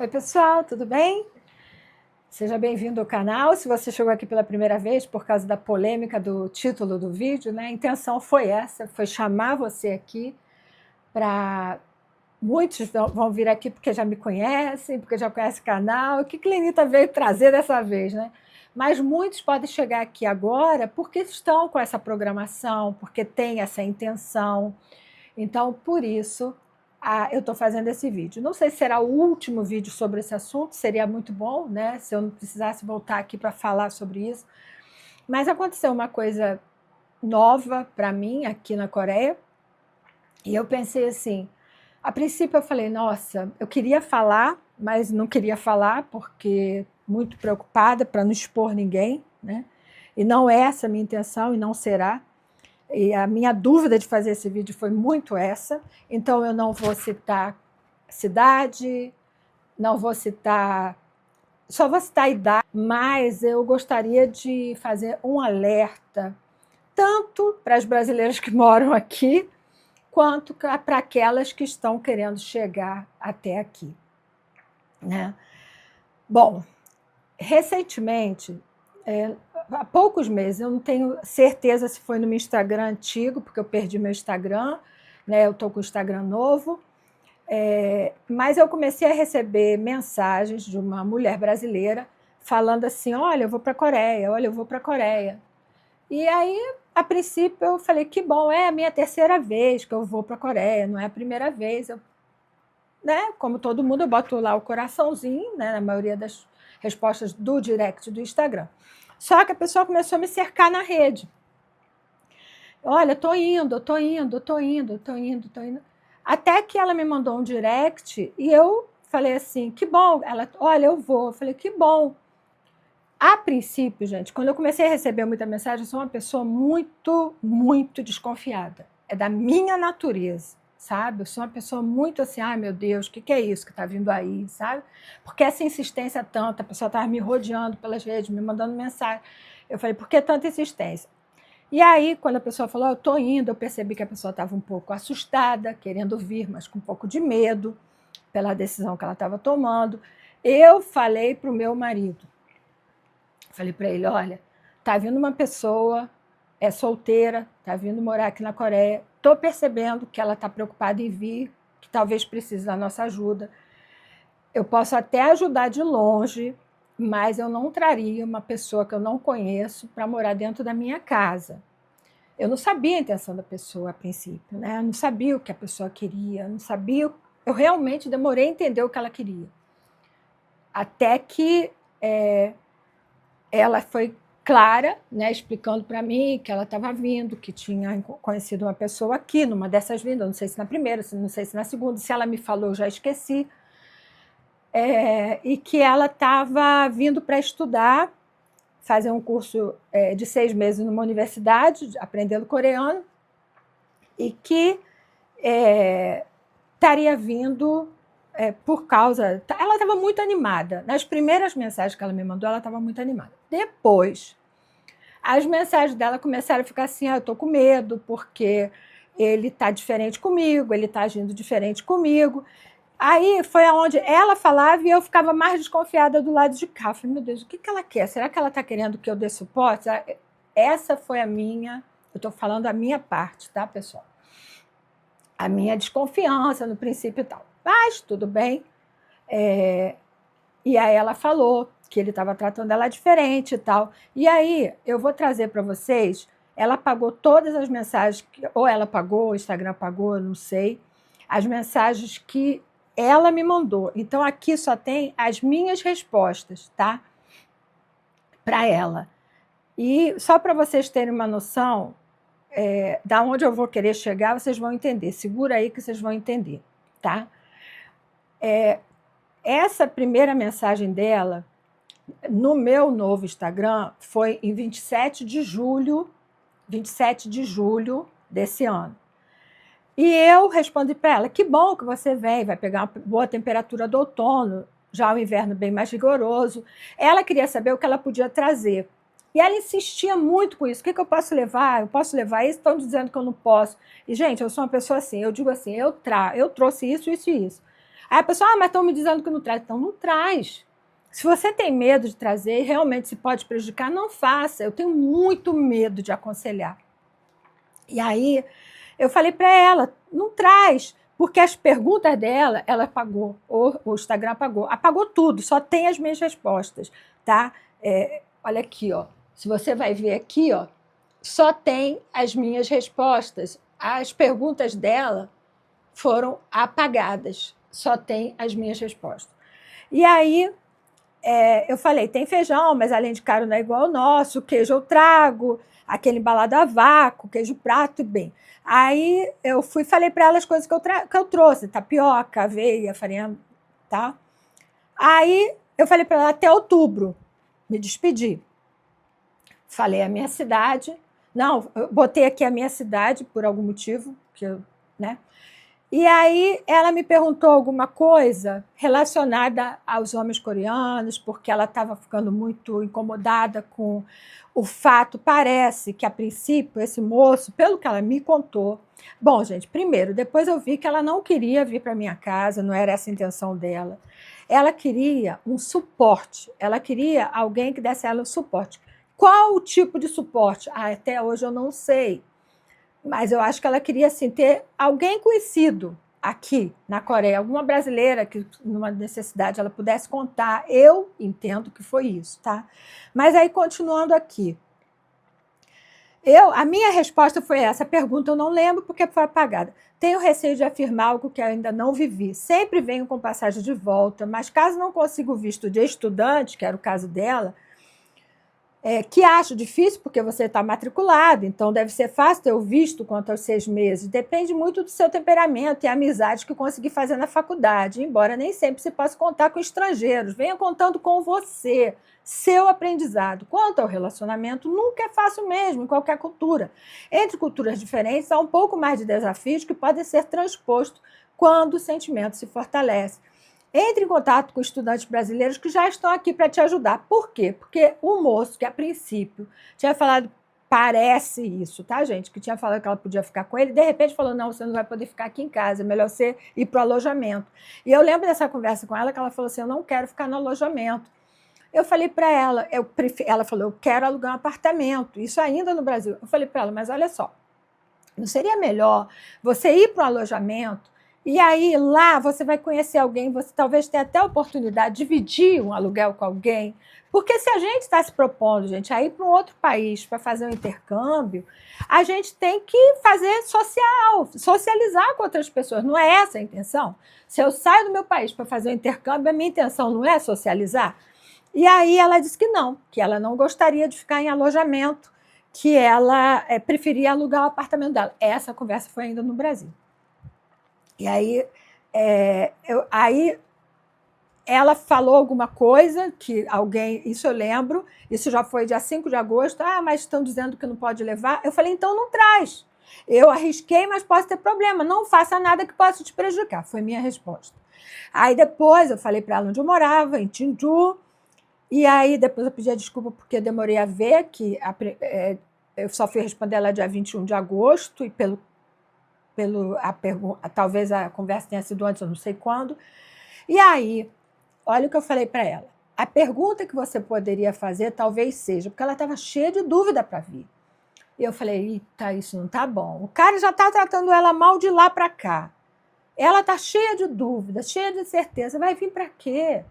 Oi, pessoal, tudo bem? Seja bem-vindo ao canal. Se você chegou aqui pela primeira vez por causa da polêmica do título do vídeo, né? A intenção foi essa, foi chamar você aqui para... Muitos vão vir aqui porque já me conhecem, porque já conhecem o canal. O que Lenita veio trazer dessa vez, né? Mas muitos podem chegar aqui agora porque estão com essa programação, porque têm essa intenção. Então, por isso, eu estou fazendo esse vídeo. Não sei se será o último vídeo sobre esse assunto, seria muito bom, né? Se eu não precisasse voltar aqui para falar sobre isso. Mas aconteceu uma coisa nova para mim aqui na Coreia, e eu pensei assim, a princípio eu falei, nossa, eu queria falar, mas não queria falar porque muito preocupada para não expor ninguém, né? E não é essa a minha intenção e não será. E a minha dúvida de fazer esse vídeo foi muito essa, então eu não vou citar cidade, não vou citar, só vou citar a idade, mas eu gostaria de fazer um alerta, tanto para as brasileiras que moram aqui, quanto para aquelas que estão querendo chegar até aqui, né? Bom, recentemente, há poucos meses, eu não tenho certeza se foi no meu Instagram antigo, porque eu perdi meu Instagram, né? Eu estou com o Instagram novo, mas eu comecei a receber mensagens de uma mulher brasileira falando assim, olha, eu vou para a Coreia, olha, eu vou para a Coreia. E aí, a princípio, eu falei, que bom, é a minha terceira vez que eu vou para a Coreia, não é a primeira vez. Né? Como todo mundo, eu boto lá o coraçãozinho, né? Na maioria das respostas do direct do Instagram. Só que a pessoa começou a me cercar na rede. Olha, tô indo. Até que ela me mandou um direct e eu falei assim, que bom. Ela, olha, eu vou. Eu falei, que bom. A princípio, gente, quando eu comecei a receber muita mensagem, eu sou uma pessoa muito, muito desconfiada. É da minha natureza, sabe? Eu sou uma pessoa muito assim, ai meu Deus, o que é isso que está vindo aí, sabe? Porque essa insistência tanta, a pessoa estava me rodeando pelas redes, me mandando mensagem. Eu falei, por que tanta insistência? E aí, quando a pessoa falou, eu estou indo, eu percebi que a pessoa estava um pouco assustada, querendo vir, mas com um pouco de medo pela decisão que ela estava tomando. Eu falei para o meu marido, falei para ele, olha, tá vindo uma pessoa, é solteira, tá vindo morar aqui na Coreia, tô percebendo que ela está preocupada em vir, que talvez precise da nossa ajuda. Eu posso até ajudar de longe, mas eu não traria uma pessoa que eu não conheço para morar dentro da minha casa. Eu não sabia a intenção da pessoa a princípio, né? Eu não sabia o que a pessoa queria, eu não sabia, eu realmente demorei a entender o que ela queria. Até que ela foi clara, né, explicando para mim que ela estava vindo, que tinha conhecido uma pessoa aqui, numa dessas vindas, não sei se na primeira, não sei se na segunda, se ela me falou, eu já esqueci, e que ela estava vindo para estudar, fazer um curso de 6 meses numa universidade, aprendendo coreano, e que estaria vindo por causa... Ela estava muito animada. Nas primeiras mensagens que ela me mandou, ela estava muito animada. Depois, as mensagens dela começaram a ficar assim, eu estou com medo, porque ele está diferente comigo, ele está agindo diferente comigo. Aí foi aonde ela falava e eu ficava mais desconfiada do lado de cá. Eu falei, meu Deus, o que ela quer? Será que ela está querendo que eu dê suporte? Essa foi a minha... Eu estou falando a minha parte, tá, pessoal? A minha desconfiança no princípio e tal. Mas tudo bem. E aí ela falou que ele estava tratando ela diferente e tal. E aí eu vou trazer para vocês, ela apagou todas as mensagens, ou ela apagou, o Instagram apagou, eu não sei, as mensagens que ela me mandou. Então aqui só tem as minhas respostas, tá? Para ela. E só para vocês terem uma noção da onde eu vou querer chegar, vocês vão entender. Segura aí que vocês vão entender, tá? Essa primeira mensagem dela, no meu novo Instagram, foi em 27 de julho desse ano. E eu respondi para ela, que bom que você vem, vai pegar uma boa temperatura do outono, já o inverno bem mais rigoroso. Ela queria saber o que ela podia trazer. E ela insistia muito com isso. O que eu posso levar? Eu posso levar isso? Estão dizendo que eu não posso. E, gente, eu sou uma pessoa assim, eu digo assim, eu trouxe isso, isso e isso. Aí a pessoa, mas estão me dizendo que não traz. Então, não traz. Se você tem medo de trazer e realmente se pode prejudicar, não faça. Eu tenho muito medo de aconselhar. E aí, eu falei para ela, não traz, porque as perguntas dela, ela apagou, o Instagram apagou tudo, só tem as minhas respostas, tá? Olha aqui, ó. Se você vai ver aqui, ó, só tem as minhas respostas. As perguntas dela foram apagadas, só tem as minhas respostas. E aí, eu falei, tem feijão, mas além de caro não é igual ao nosso, queijo eu trago, aquele embalado a vácuo, queijo prato, bem. Aí eu falei para ela as coisas que eu trouxe, tapioca, aveia, farinha, tá? Aí eu falei para ela até outubro, me despedi. Falei a minha cidade, não, eu botei aqui a minha cidade por algum motivo, né? E aí ela me perguntou alguma coisa relacionada aos homens coreanos, porque ela estava ficando muito incomodada com o fato, parece que a princípio esse moço, pelo que ela me contou, bom, gente, primeiro, depois eu vi que ela não queria vir para minha casa, não era essa a intenção dela. Ela queria um suporte, ela queria alguém que desse a ela um suporte. Qual o tipo de suporte? Até hoje eu não sei. Mas eu acho que ela queria assim, ter alguém conhecido aqui na Coreia, alguma brasileira que, numa necessidade, ela pudesse contar. Eu entendo que foi isso, tá? Mas aí, continuando aqui. A minha resposta foi essa. A pergunta eu não lembro porque foi apagada. Tenho receio de afirmar algo que ainda não vivi. Sempre venho com passagem de volta, mas caso não consiga o visto de estudante, que era o caso dela, que acho difícil porque você está matriculado, então deve ser fácil ter o visto quanto aos 6 meses. Depende muito do seu temperamento e amizade que consegui fazer na faculdade, embora nem sempre se possa contar com estrangeiros. Venha contando com você, seu aprendizado. Quanto ao relacionamento, nunca é fácil mesmo, em qualquer cultura. Entre culturas diferentes, há um pouco mais de desafios que podem ser transpostos quando o sentimento se fortalece. Entre em contato com estudantes brasileiros que já estão aqui para te ajudar. Por quê? Porque o moço que, a princípio, tinha falado, parece isso, tá, gente? Que tinha falado que ela podia ficar com ele, de repente falou, não, você não vai poder ficar aqui em casa, é melhor você ir para o alojamento. E eu lembro dessa conversa com ela, que ela falou assim, eu não quero ficar no alojamento. Eu falei para ela, ela falou, eu quero alugar um apartamento, isso ainda no Brasil. Eu falei para ela, mas olha só, não seria melhor você ir para um alojamento e aí lá você vai conhecer alguém, você talvez tenha até a oportunidade de dividir um aluguel com alguém, porque se a gente está se propondo, gente, a ir para um outro país para fazer um intercâmbio, a gente tem que fazer socializar com outras pessoas, não é essa a intenção? Se eu saio do meu país para fazer um intercâmbio, a minha intenção não é socializar? E aí ela disse que ela não gostaria de ficar em alojamento, que ela preferia alugar o apartamento dela. Essa conversa foi ainda no Brasil. E aí, aí ela falou alguma coisa que alguém, isso eu lembro, isso já foi dia 5 de agosto, mas estão dizendo que não pode levar. Eu falei, então não traz. Eu arrisquei, mas posso ter problema. Não faça nada que possa te prejudicar. Foi minha resposta. Aí depois eu falei para ela onde eu morava, em Tinju, e aí depois eu pedi desculpa porque eu demorei a ver, que eu só fui responder ela dia 21 de agosto, e talvez a conversa tenha sido antes, eu não sei quando. E aí, olha o que eu falei para ela. A pergunta que você poderia fazer talvez seja, porque ela estava cheia de dúvida para vir. E eu falei, eita, isso não tá bom. O cara já está tratando ela mal de lá para cá. Ela está cheia de dúvidas, cheia de certeza. Vai vir para quê?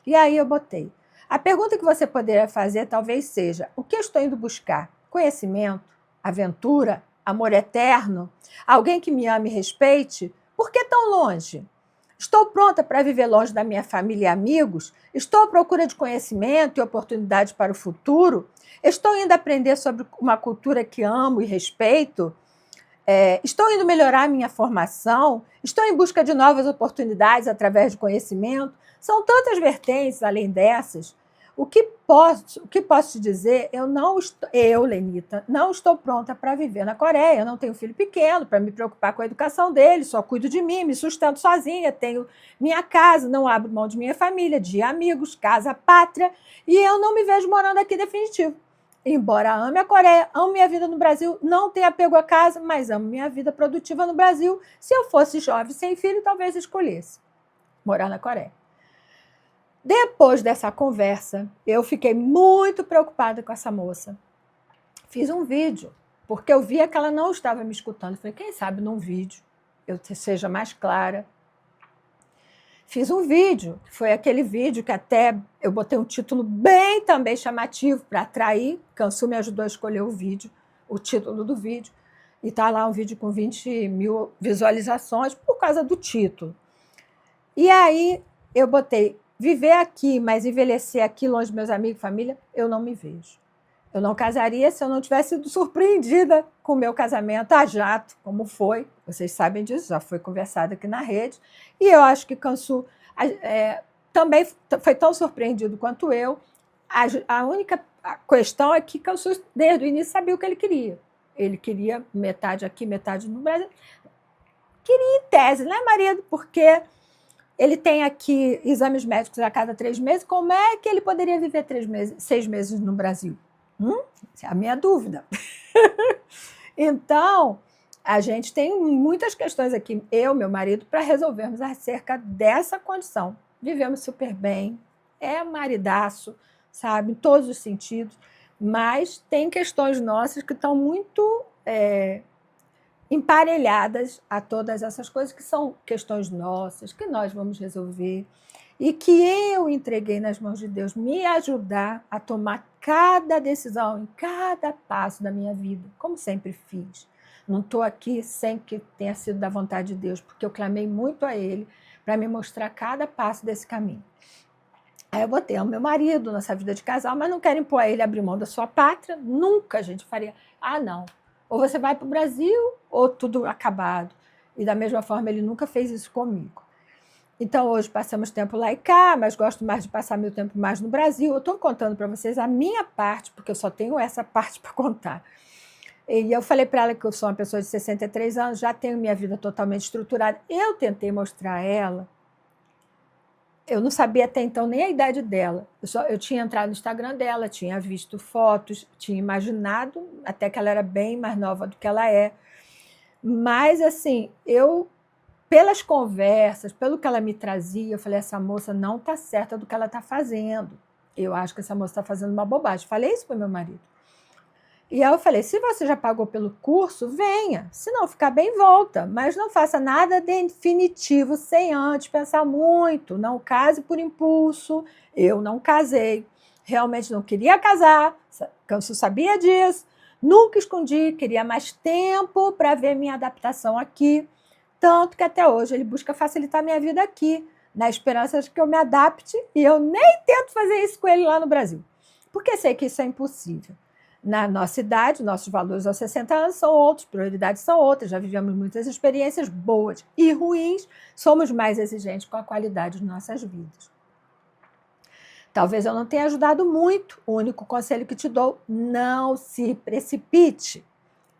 E aí eu botei. A pergunta que você poderia fazer talvez seja, o que eu estou indo buscar? Conhecimento? Aventura? Amor eterno? Alguém que me ame e respeite? Por que tão longe? Estou pronta para viver longe da minha família e amigos? Estou à procura de conhecimento e oportunidades para o futuro? Estou indo aprender sobre uma cultura que amo e respeito? Estou indo melhorar a minha formação? Estou em busca de novas oportunidades através de conhecimento? São tantas vertentes além dessas. O que posso te dizer, Lenita, não estou pronta para viver na Coreia. Eu não tenho filho pequeno para me preocupar com a educação dele, só cuido de mim, me sustento sozinha, tenho minha casa, não abro mão de minha família, de amigos, casa, pátria, e eu não me vejo morando aqui definitivo. Embora ame a Coreia, amo minha vida no Brasil, não tenho apego à casa, mas amo minha vida produtiva no Brasil. Se eu fosse jovem sem filho, talvez escolhesse. morar na Coreia. Depois dessa conversa, eu fiquei muito preocupada com essa moça. Fiz um vídeo, porque eu via que ela não estava me escutando. Falei, quem sabe num vídeo eu seja mais clara. Fiz um vídeo, que foi aquele vídeo que até eu botei um título bem também chamativo para atrair. Kansu me ajudou a escolher o vídeo, o título do vídeo. E está lá um vídeo com 20 mil visualizações por causa do título. E aí eu botei, viver aqui, mas envelhecer aqui longe dos meus amigos e família, eu não me vejo. Eu não casaria se eu não tivesse sido surpreendida com o meu casamento a jato, como foi. Vocês sabem disso, já foi conversado aqui na rede. E eu acho que Kansu também foi tão surpreendido quanto eu. A única questão é que Kansu, desde o início, sabia o que ele queria. Ele queria metade aqui, metade no Brasil. Queria em tese, né, marido? Porque ele tem aqui exames médicos a cada 3 meses. Como é que ele poderia viver 6 meses no Brasil? Essa é a minha dúvida. Então, a gente tem muitas questões aqui, eu, meu marido, para resolvermos acerca dessa condição. Vivemos super bem, é maridaço, sabe, em todos os sentidos, mas tem questões nossas que estão muito emparelhadas a todas essas coisas, que são questões nossas, que nós vamos resolver, e que eu entreguei nas mãos de Deus me ajudar a tomar cada decisão, em cada passo da minha vida, como sempre fiz. Não estou aqui sem que tenha sido da vontade de Deus, porque eu clamei muito a Ele para me mostrar cada passo desse caminho. Aí eu botei o meu marido nessa vida de casal, mas não quero impor a ele abrir mão da sua pátria, nunca a gente faria. Não, ou você vai para o Brasil, ou tudo acabado. E da mesma forma ele nunca fez isso comigo. Então, hoje passamos tempo lá e cá, mas gosto mais de passar meu tempo mais no Brasil. Eu estou contando para vocês a minha parte, porque eu só tenho essa parte para contar. E eu falei para ela que eu sou uma pessoa de 63 anos, já tenho minha vida totalmente estruturada. Eu tentei mostrar a ela, eu não sabia até então nem a idade dela. Eu tinha entrado no Instagram dela, tinha visto fotos, tinha imaginado até que ela era bem mais nova do que ela é. Mas, assim, pelas conversas, pelo que ela me trazia, eu falei, essa moça não está certa do que ela está fazendo. Eu acho que essa moça está fazendo uma bobagem. Falei isso para o meu marido. E aí eu falei, se você já pagou pelo curso, venha. Se não ficar bem, volta. Mas não faça nada definitivo sem antes pensar muito. Não case por impulso. Eu não casei. Realmente não queria casar. Kansu sabia disso. Nunca escondi. Queria mais tempo para ver minha adaptação aqui. Tanto que até hoje ele busca facilitar minha vida aqui, na esperança de que eu me adapte, e eu nem tento fazer isso com ele lá no Brasil, porque sei que isso é impossível. Na nossa idade, nossos valores aos 60 anos são outros, prioridades são outras, já vivemos muitas experiências boas e ruins, somos mais exigentes com a qualidade de nossas vidas. Talvez eu não tenha ajudado muito, o único conselho que te dou, não se precipite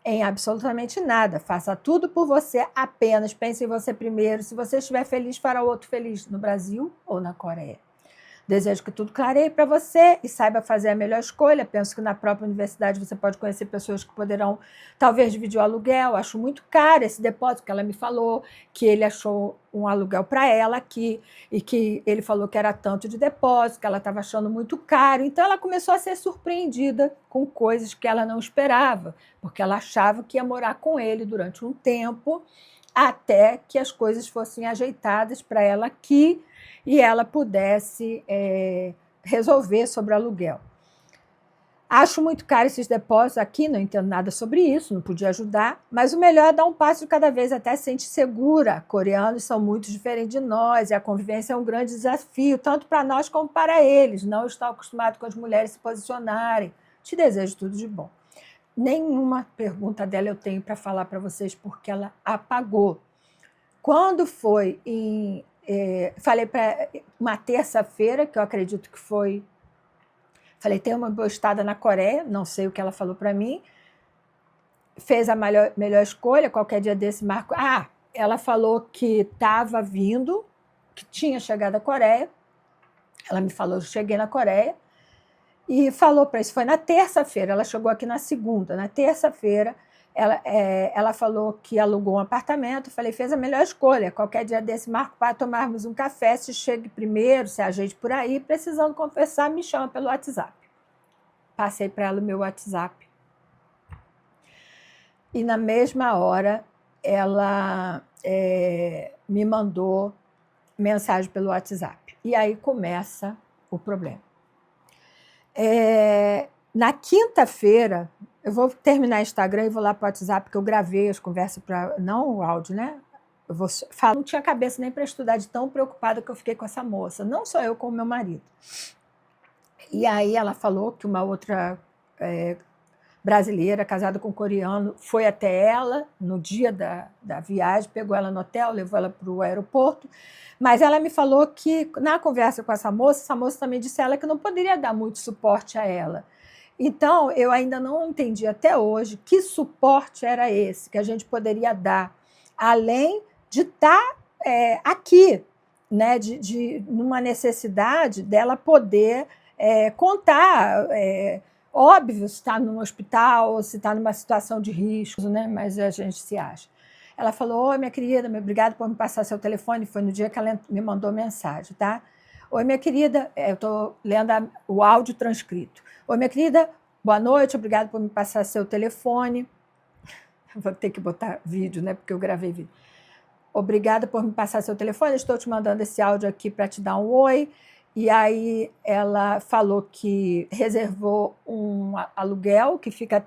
em absolutamente nada. Faça tudo por você, apenas pense em você primeiro. Se você estiver feliz, fará o outro feliz no Brasil ou na Coreia. Desejo que tudo clareie para você e saiba fazer a melhor escolha. Penso que na própria universidade você pode conhecer pessoas que poderão, talvez, dividir o aluguel. Acho muito caro esse depósito que ela me falou, que ele achou um aluguel para ela aqui e que ele falou que era tanto de depósito, que ela estava achando muito caro. Então, ela começou a ser surpreendida com coisas que ela não esperava, porque ela achava que ia morar com ele durante um tempo, até que as coisas fossem ajeitadas para ela aqui e ela pudesse resolver sobre o aluguel. Acho muito caro esses depósitos aqui, não entendo nada sobre isso, não podia ajudar, mas o melhor é dar um passo de cada vez até se sentir segura. Coreanos são muito diferentes de nós e a convivência é um grande desafio, tanto para nós como para eles. Não estão acostumados com as mulheres se posicionarem. Te desejo tudo de bom. Nenhuma pergunta dela eu tenho para falar para vocês, porque ela apagou. Quando foi falei para uma terça-feira, que eu acredito que foi, falei, tem uma boa estada na Coreia, não sei o que ela falou para mim, fez a melhor escolha, qualquer dia desse marco. Ela falou que estava vindo, que tinha chegado à Coreia, ela me falou, cheguei na Coreia, e falou para isso, foi na terça-feira, ela chegou aqui na segunda, na terça-feira, ela falou que alugou um apartamento. Falei, fez a melhor escolha. Qualquer dia desse, marco para tomarmos um café. Se chegue primeiro, se ajeite por aí. Precisando conversar, me chama pelo WhatsApp. Passei para ela o meu WhatsApp. E na mesma hora, ela me mandou mensagem pelo WhatsApp. E aí começa o problema. Na quinta-feira, eu vou terminar o Instagram e vou lá para o WhatsApp, porque eu gravei as conversas, não o áudio, né? Eu vou falar, não tinha cabeça nem para estudar, de tão preocupada que eu fiquei com essa moça. Não só eu, como meu marido. E aí ela falou que uma outra brasileira, casada com um coreano, foi até ela no dia da viagem, pegou ela no hotel, levou ela para o aeroporto. Mas ela me falou que, na conversa com essa moça também disse a ela que não poderia dar muito suporte a ela. Então, eu ainda não entendi até hoje que suporte era esse que a gente poderia dar, além de estar aqui, né, numa necessidade dela poder contar. Óbvio, se está num hospital, se está numa situação de risco, né? Mas a gente se acha. Ela falou, oi, minha querida, obrigada por me passar seu telefone. Foi no dia que ela me mandou mensagem, tá? Oi, minha querida, eu estou lendo o áudio transcrito. Oi, minha querida, boa noite, obrigada por me passar seu telefone. Vou ter que botar vídeo, né? Porque eu gravei vídeo. Obrigada por me passar seu telefone, estou te mandando esse áudio aqui para te dar um oi. E aí ela falou que reservou um aluguel que fica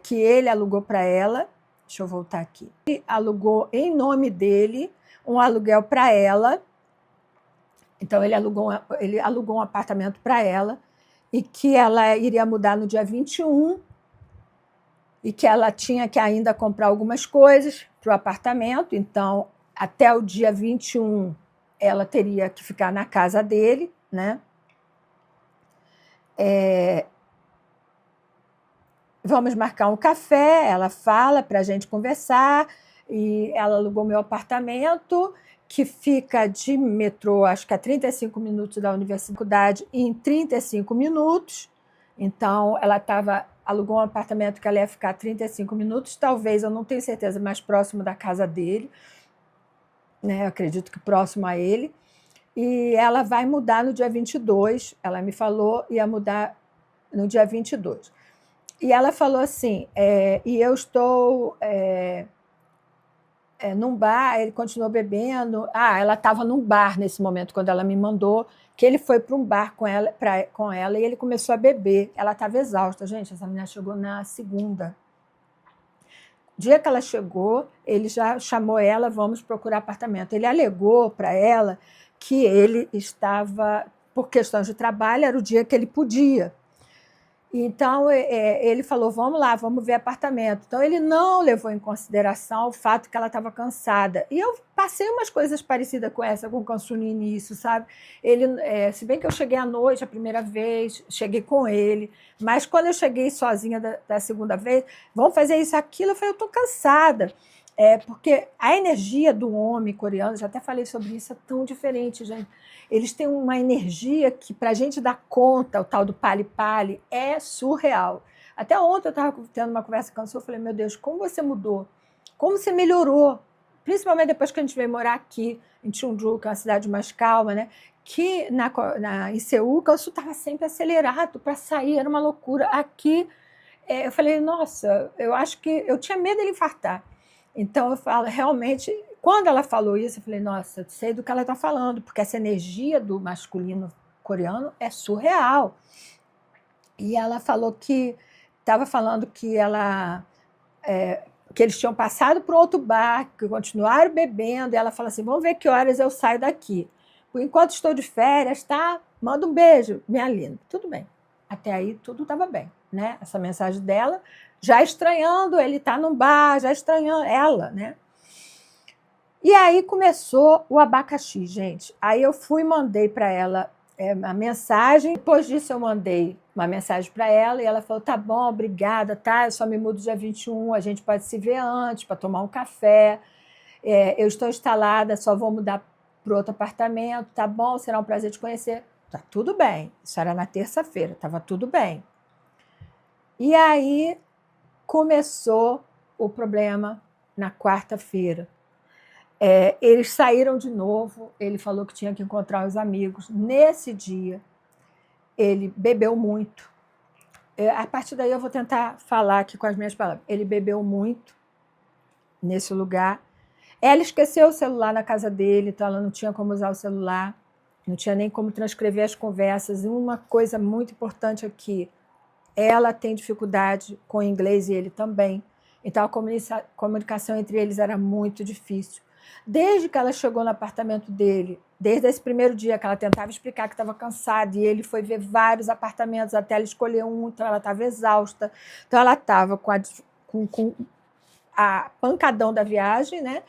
que ele alugou para ela. Deixa eu voltar aqui. Ele alugou em nome dele um aluguel para ela. Então ele alugou um apartamento para ela e que ela iria mudar no dia 21 e que ela tinha que ainda comprar algumas coisas para o apartamento. Então, até o dia 21 ela teria que ficar na casa dele, né? Vamos marcar um café, ela fala para a gente conversar, e ela alugou meu apartamento, que fica de metrô, acho que a 35 minutos da universidade, em 35 minutos. Então, ela alugou um apartamento que ela ia ficar 35 minutos, talvez, eu não tenho certeza, mais próximo da casa dele, né? Eu acredito que próximo a ele. E ela vai mudar no dia 22, ela me falou, ia mudar no dia 22. E ela falou assim, e eu estou num bar, ele continuou bebendo. Ela estava num bar nesse momento, quando ela me mandou, que ele foi para um bar com ela e ele começou a beber. Ela estava exausta, gente, essa menina chegou na segunda. O dia que ela chegou, ele já chamou ela, vamos procurar apartamento. Ele alegou para ela que ele estava, por questões de trabalho, era o dia que ele podia. Então, ele falou, vamos lá, vamos ver apartamento. Então, ele não levou em consideração o fato que ela estava cansada. E eu passei umas coisas parecidas com essa, com o Kansu no início, sabe? Se bem que eu cheguei à noite a primeira vez, cheguei com ele, mas quando eu cheguei sozinha da segunda vez, vamos fazer isso, aquilo, eu falei, eu estou cansada. Porque a energia do homem coreano, já até falei sobre isso, é tão diferente, gente. Eles têm uma energia que, para a gente dar conta, o tal do pali-pali, é surreal. Até ontem eu estava tendo uma conversa com a Kansu, eu falei, meu Deus, como você mudou? Como você melhorou? Principalmente depois que a gente veio morar aqui, em Cheonju, que é uma cidade mais calma, né? Que em Seul, o Kansu estava sempre acelerado para sair, era uma loucura. Aqui, eu falei, nossa, eu acho que eu tinha medo dele infartar. Então, eu falo, realmente, quando ela falou isso, eu falei, nossa, eu sei do que ela está falando, porque essa energia do masculino coreano é surreal. E ela falou que, estava falando que que eles tinham passado para outro bar, que continuaram bebendo, e ela falou assim, vamos ver que horas eu saio daqui. Por enquanto estou de férias, tá? Manda um beijo, minha linda. Tudo bem. Até aí tudo estava bem, né? Essa mensagem dela, já estranhando, ele está num bar, já estranhando ela, né? E aí começou o abacaxi, gente. Aí eu mandei para ela a mensagem. Depois disso eu mandei uma mensagem para ela e ela falou, tá bom, obrigada, tá? Eu só me mudo dia 21, a gente pode se ver antes para tomar um café. Eu estou instalada, só vou mudar para outro apartamento, tá bom? Será um prazer te conhecer. Tá tudo bem. Isso era na terça-feira, estava tudo bem. E aí começou o problema na quarta-feira. Eles saíram de novo, ele falou que tinha que encontrar os amigos. Nesse dia, ele bebeu muito. A partir daí eu vou tentar falar aqui com as minhas palavras. Ele bebeu muito nesse lugar. Ela esqueceu o celular na casa dele, então ela não tinha como usar o celular, não tinha nem como transcrever as conversas. E uma coisa muito importante aqui, ela tem dificuldade com o inglês e ele também. Então a comunicação entre eles era muito difícil. Desde que ela chegou no apartamento dele, desde esse primeiro dia que ela tentava explicar que estava cansada, e ele foi ver vários apartamentos até ela escolher um, então ela estava exausta. Então ela estava com a pancadão da viagem, né?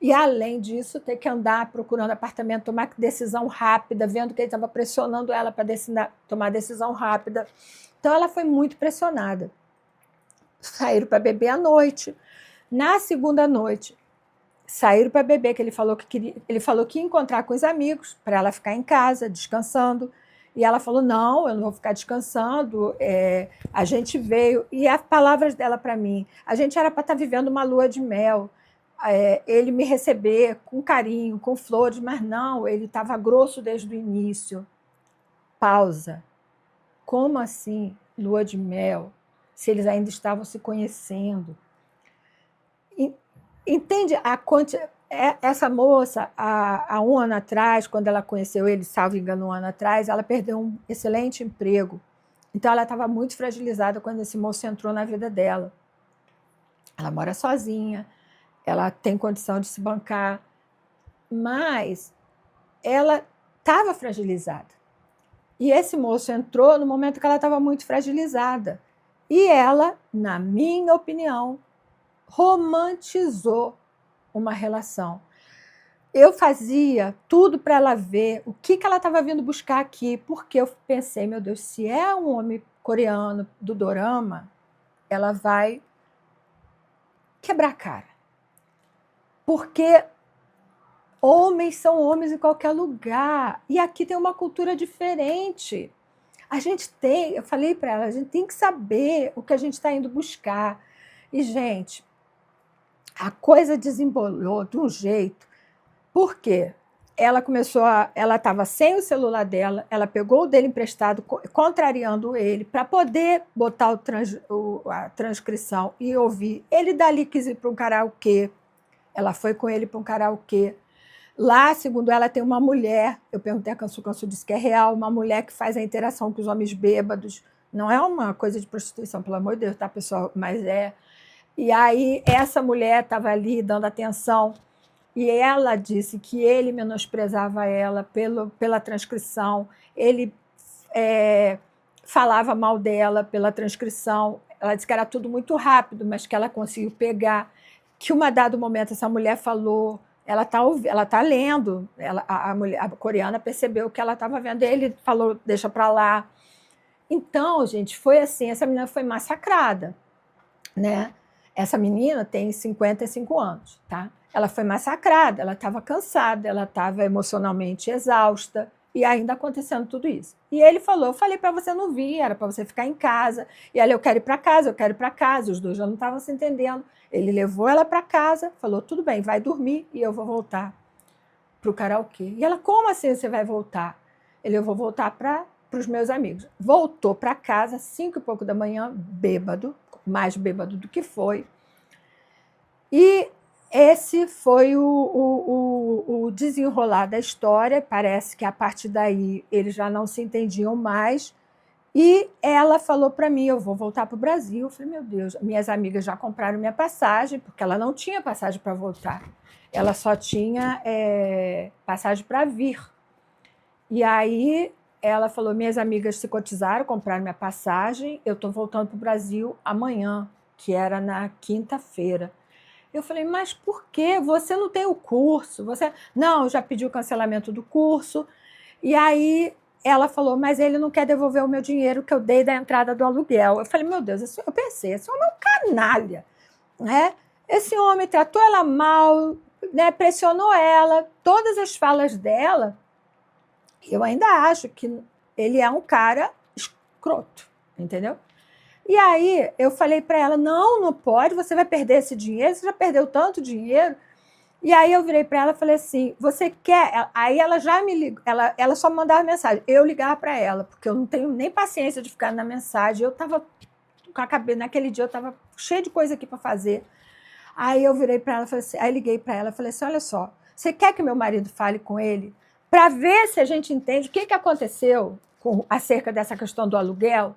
E, além disso, ter que andar procurando apartamento, tomar decisão rápida, vendo que ele estava pressionando ela para tomar decisão rápida. Então, ela foi muito pressionada. Saíram para beber à noite. Na segunda noite, saíram para beber, que ele falou que ia encontrar com os amigos, para ela ficar em casa, descansando. E ela falou, não, eu não vou ficar descansando, a gente veio. E as palavras dela para mim, a gente era para estar vivendo uma lua de mel, ele me receber com carinho, com flores, mas não, ele estava grosso desde o início. Pausa. Como assim, lua de mel, se eles ainda estavam se conhecendo? Entende essa moça, há um ano atrás, quando ela conheceu ele, salvo engano, um ano atrás, ela perdeu um excelente emprego. Então, ela estava muito fragilizada quando esse moço entrou na vida dela. Ela mora sozinha, ela tem condição de se bancar, mas ela estava fragilizada. E esse moço entrou no momento que ela estava muito fragilizada. E ela, na minha opinião, romantizou uma relação. Eu fazia tudo para ela ver o que ela estava vindo buscar aqui, porque eu pensei, meu Deus, se é um homem coreano do dorama, ela vai quebrar a cara. Porque homens são homens em qualquer lugar. E aqui tem uma cultura diferente. Eu falei para ela, a gente tem que saber o que a gente está indo buscar. E, gente, a coisa desembolou de um jeito. Por quê? Ela estava sem o celular dela, ela pegou o dele emprestado, contrariando ele, para poder botar a transcrição e ouvir. Ele dali quis ir para um karaokê. Ela foi com ele para um karaokê. Lá, segundo ela, tem uma mulher, eu perguntei a Cansu disse que é real, uma mulher que faz a interação com os homens bêbados. Não é uma coisa de prostituição, pelo amor de Deus, tá, pessoal? Mas é. E aí, essa mulher estava ali dando atenção, e ela disse que ele menosprezava ela pela transcrição, ele falava mal dela pela transcrição. Ela disse que era tudo muito rápido, mas que ela conseguiu pegar. Que, um dado momento, essa mulher falou, ela tá lendo, a coreana percebeu que ela estava vendo, ele falou, deixa para lá. Então, gente, foi assim, essa menina foi massacrada, né? Essa menina tem 55 anos, tá? Ela foi massacrada, ela estava cansada, ela estava emocionalmente exausta, e ainda acontecendo tudo isso. E ele falou, eu falei para você não vir, era para você ficar em casa. E ela, eu quero ir para casa, eu quero ir para casa. Os dois já não estavam se entendendo. Ele levou ela para casa, falou, tudo bem, vai dormir e eu vou voltar para o karaokê. E ela, como assim você vai voltar? Ele, eu vou voltar para os meus amigos. Voltou para casa, 5 e pouco da manhã, bêbado, mais bêbado do que foi. E esse foi o desenrolar da história. Parece que a partir daí eles já não se entendiam mais. E ela falou para mim, eu vou voltar para o Brasil. Eu falei, meu Deus, minhas amigas já compraram minha passagem, porque ela não tinha passagem para voltar. Ela só tinha passagem para vir. E aí ela falou, minhas amigas se cotizaram, compraram minha passagem, eu estou voltando para o Brasil amanhã, que era na quinta-feira. Eu falei, mas por quê? Você não tem o curso? Não, eu já pedi o cancelamento do curso. E aí ela falou, mas ele não quer devolver o meu dinheiro que eu dei da entrada do aluguel. Eu falei, meu Deus, eu pensei, esse homem é um canalha, né? Esse homem tratou ela mal, né? Pressionou ela, todas as falas dela, eu ainda acho que ele é um cara escroto, entendeu? E aí eu falei para ela, não pode, você vai perder esse dinheiro, você já perdeu tanto dinheiro. E aí eu virei para ela e falei assim, você quer... Aí ela já me ligou, ela só mandava mensagem, eu ligava para ela, porque eu não tenho nem paciência de ficar na mensagem, eu estava com a cabeça, naquele dia eu estava cheia de coisa aqui para fazer. Aí eu virei para ela, falei assim, aí liguei para ela, falei assim, olha só, você quer que meu marido fale com ele para ver se a gente entende o que aconteceu acerca dessa questão do aluguel?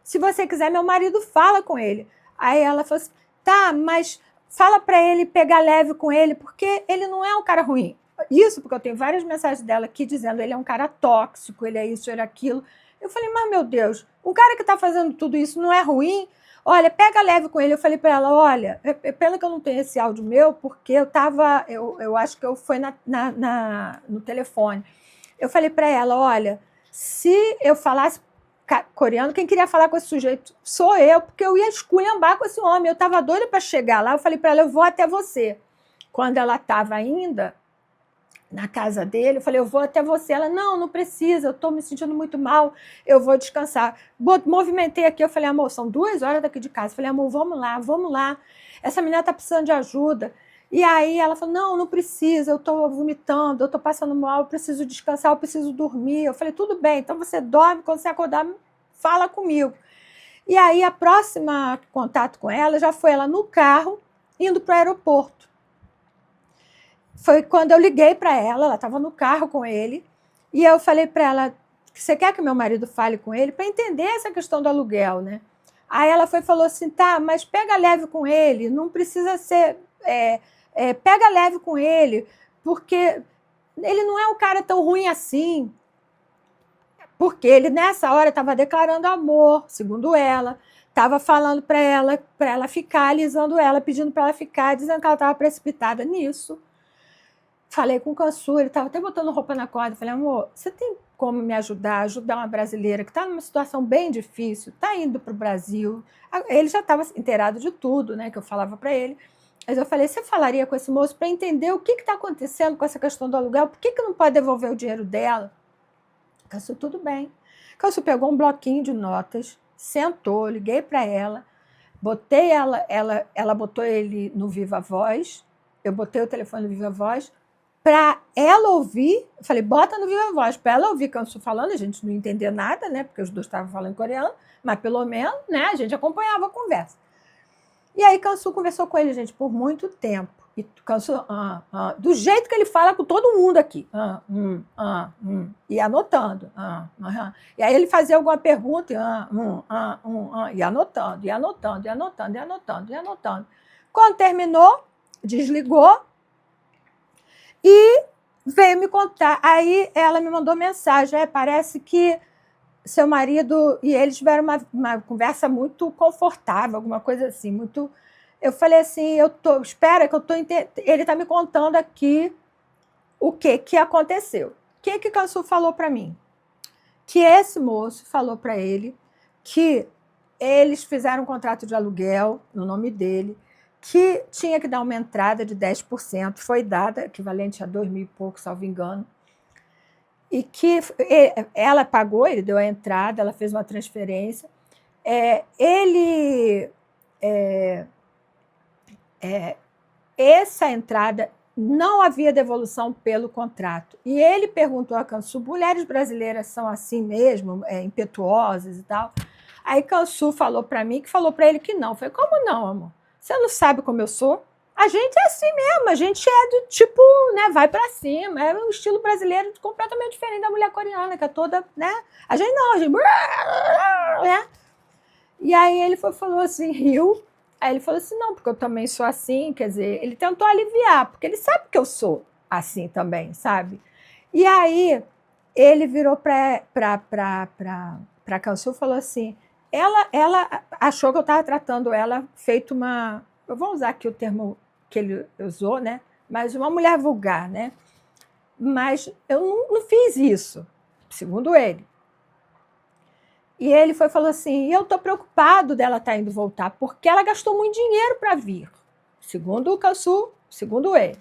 Se você quiser, meu marido fala com ele. Aí ela falou assim, tá, mas fala para ele pegar leve com ele, porque ele não é um cara ruim. Isso porque eu tenho várias mensagens dela aqui dizendo ele é um cara tóxico, ele é isso, ele é aquilo. Eu falei, mas meu Deus, um cara que está fazendo tudo isso não é ruim? Olha, pega leve com ele. Eu falei para ela, olha, pena que eu não tenho esse áudio meu, porque eu acho que foi no telefone. Eu falei para ela, olha, se eu falasse coreano, quem queria falar com esse sujeito sou eu, porque eu ia esculhambar com esse homem. Eu estava doida para chegar lá. Eu falei para ela, eu vou até você. Quando ela estava ainda na casa dele, eu falei, eu vou até você. Ela, não precisa, eu estou me sentindo muito mal, eu vou descansar. Movimentei aqui, eu falei, amor, são 2 horas daqui de casa. Eu falei, amor, vamos lá. Essa menina está precisando de ajuda. E aí ela falou, não precisa, eu estou vomitando, eu estou passando mal, eu preciso descansar, eu preciso dormir. Eu falei, tudo bem, então você dorme, quando você acordar, fala comigo. E aí a próxima contato com ela já foi ela no carro, indo para o aeroporto. Foi quando eu liguei para ela estava no carro com ele, e eu falei para ela, você quer que meu marido fale com ele? Para entender essa questão do aluguel, né? Aí ela falou assim, tá, mas pega leve com ele, não precisa ser... pega leve com ele, porque ele não é um cara tão ruim assim. Porque ele, nessa hora, estava declarando amor, segundo ela, estava falando para ela ficar, alisando ela, pedindo para ela ficar, dizendo que ela estava precipitada nisso. Falei com o Kansu, ele estava até botando roupa na corda. Falei, amor, você tem como me ajudar uma brasileira que está numa situação bem difícil, está indo para o Brasil. Ele já estava inteirado de tudo, né, que eu falava para ele. Mas eu falei, você falaria com esse moço para entender o que está acontecendo com essa questão do aluguel? Por que não pode devolver o dinheiro dela? Kansu, tudo bem. Kansu pegou um bloquinho de notas, sentou, liguei para ela, botei ela botou ele no Viva Voz, eu botei o telefone no Viva Voz, para ela ouvir, eu falei, bota no Viva Voz, para ela ouvir Kansu falando, a gente não entendia nada, né, porque os dois estavam falando coreano, mas pelo menos, né, a gente acompanhava a conversa. E aí Kansu conversou com ele, gente, por muito tempo. E Kansu, do jeito que ele fala com todo mundo aqui. E anotando. E aí ele fazia alguma pergunta, e anotando, e anotando, e anotando, e anotando, e anotando. Quando terminou, desligou e veio me contar. Aí ela me mandou mensagem, parece que seu marido e ele tiveram uma conversa muito confortável, alguma coisa assim, muito... Eu falei assim, espera que eu estou entendendo. Ele está me contando aqui o que aconteceu. O que Kansu falou para mim? Que esse moço falou para ele que eles fizeram um contrato de aluguel no nome dele, que tinha que dar uma entrada de 10%, foi dada, equivalente a 2 mil e pouco, salvo engano, e que ela pagou, ele deu a entrada, ela fez uma transferência. Essa entrada não havia devolução pelo contrato. E ele perguntou a Kansu, mulheres brasileiras são assim mesmo, impetuosas e tal? Aí Kansu falou para mim, que falou para ele que não. Eu falei, como não, amor? Você não sabe como eu sou? A gente é assim mesmo, a gente é do tipo, né, vai para cima, é um estilo brasileiro completamente diferente da mulher coreana, que é toda, né? A gente não, a gente... Né? E aí ele falou assim, riu. Aí ele falou assim, não, porque eu também sou assim, quer dizer, ele tentou aliviar, porque ele sabe que eu sou assim também, sabe? E aí ele virou para Kansu e falou assim, ela achou que eu estava tratando ela feito uma, eu vou usar aqui o termo que ele usou, né? Mas uma mulher vulgar, né? Mas eu não fiz isso, segundo ele. E ele falou assim, eu estou preocupado dela estar indo voltar, porque ela gastou muito dinheiro para vir, segundo o Kansu, segundo ele.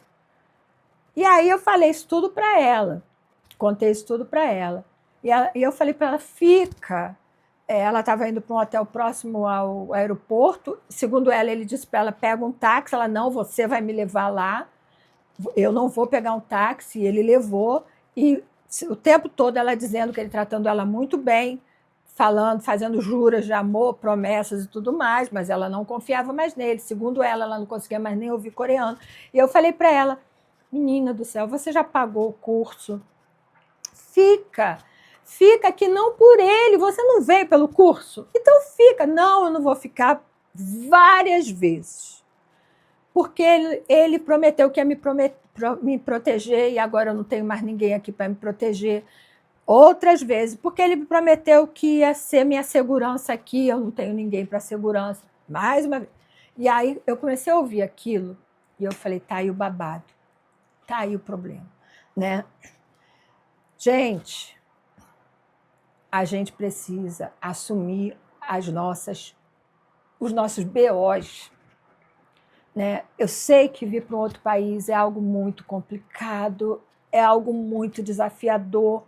E aí eu falei isso tudo para ela, contei isso tudo para ela. E eu falei para ela, fica ela estava indo para um hotel próximo ao aeroporto. Segundo ela, ele disse para ela, pega um táxi. Ela, não, você vai me levar lá. Eu não vou pegar um táxi. Ele levou. E o tempo todo ela dizendo que ele tratando ela muito bem, falando, fazendo juras de amor, promessas e tudo mais, mas ela não confiava mais nele. Segundo ela não conseguia mais nem ouvir coreano. E eu falei para ela, menina do céu, você já pagou o curso? Fica que não por ele, você não veio pelo curso? Então fica. Não, eu não vou ficar várias vezes. Porque ele prometeu que ia me proteger e agora eu não tenho mais ninguém aqui para me proteger. Outras vezes, porque ele me prometeu que ia ser minha segurança aqui, eu não tenho ninguém para segurança. Mais uma vez. E aí eu comecei a ouvir aquilo e eu falei, tá aí o babado, tá aí o problema, né? Gente, a gente precisa assumir os nossos BOs. Né? Eu sei que vir para um outro país é algo muito complicado, é algo muito desafiador,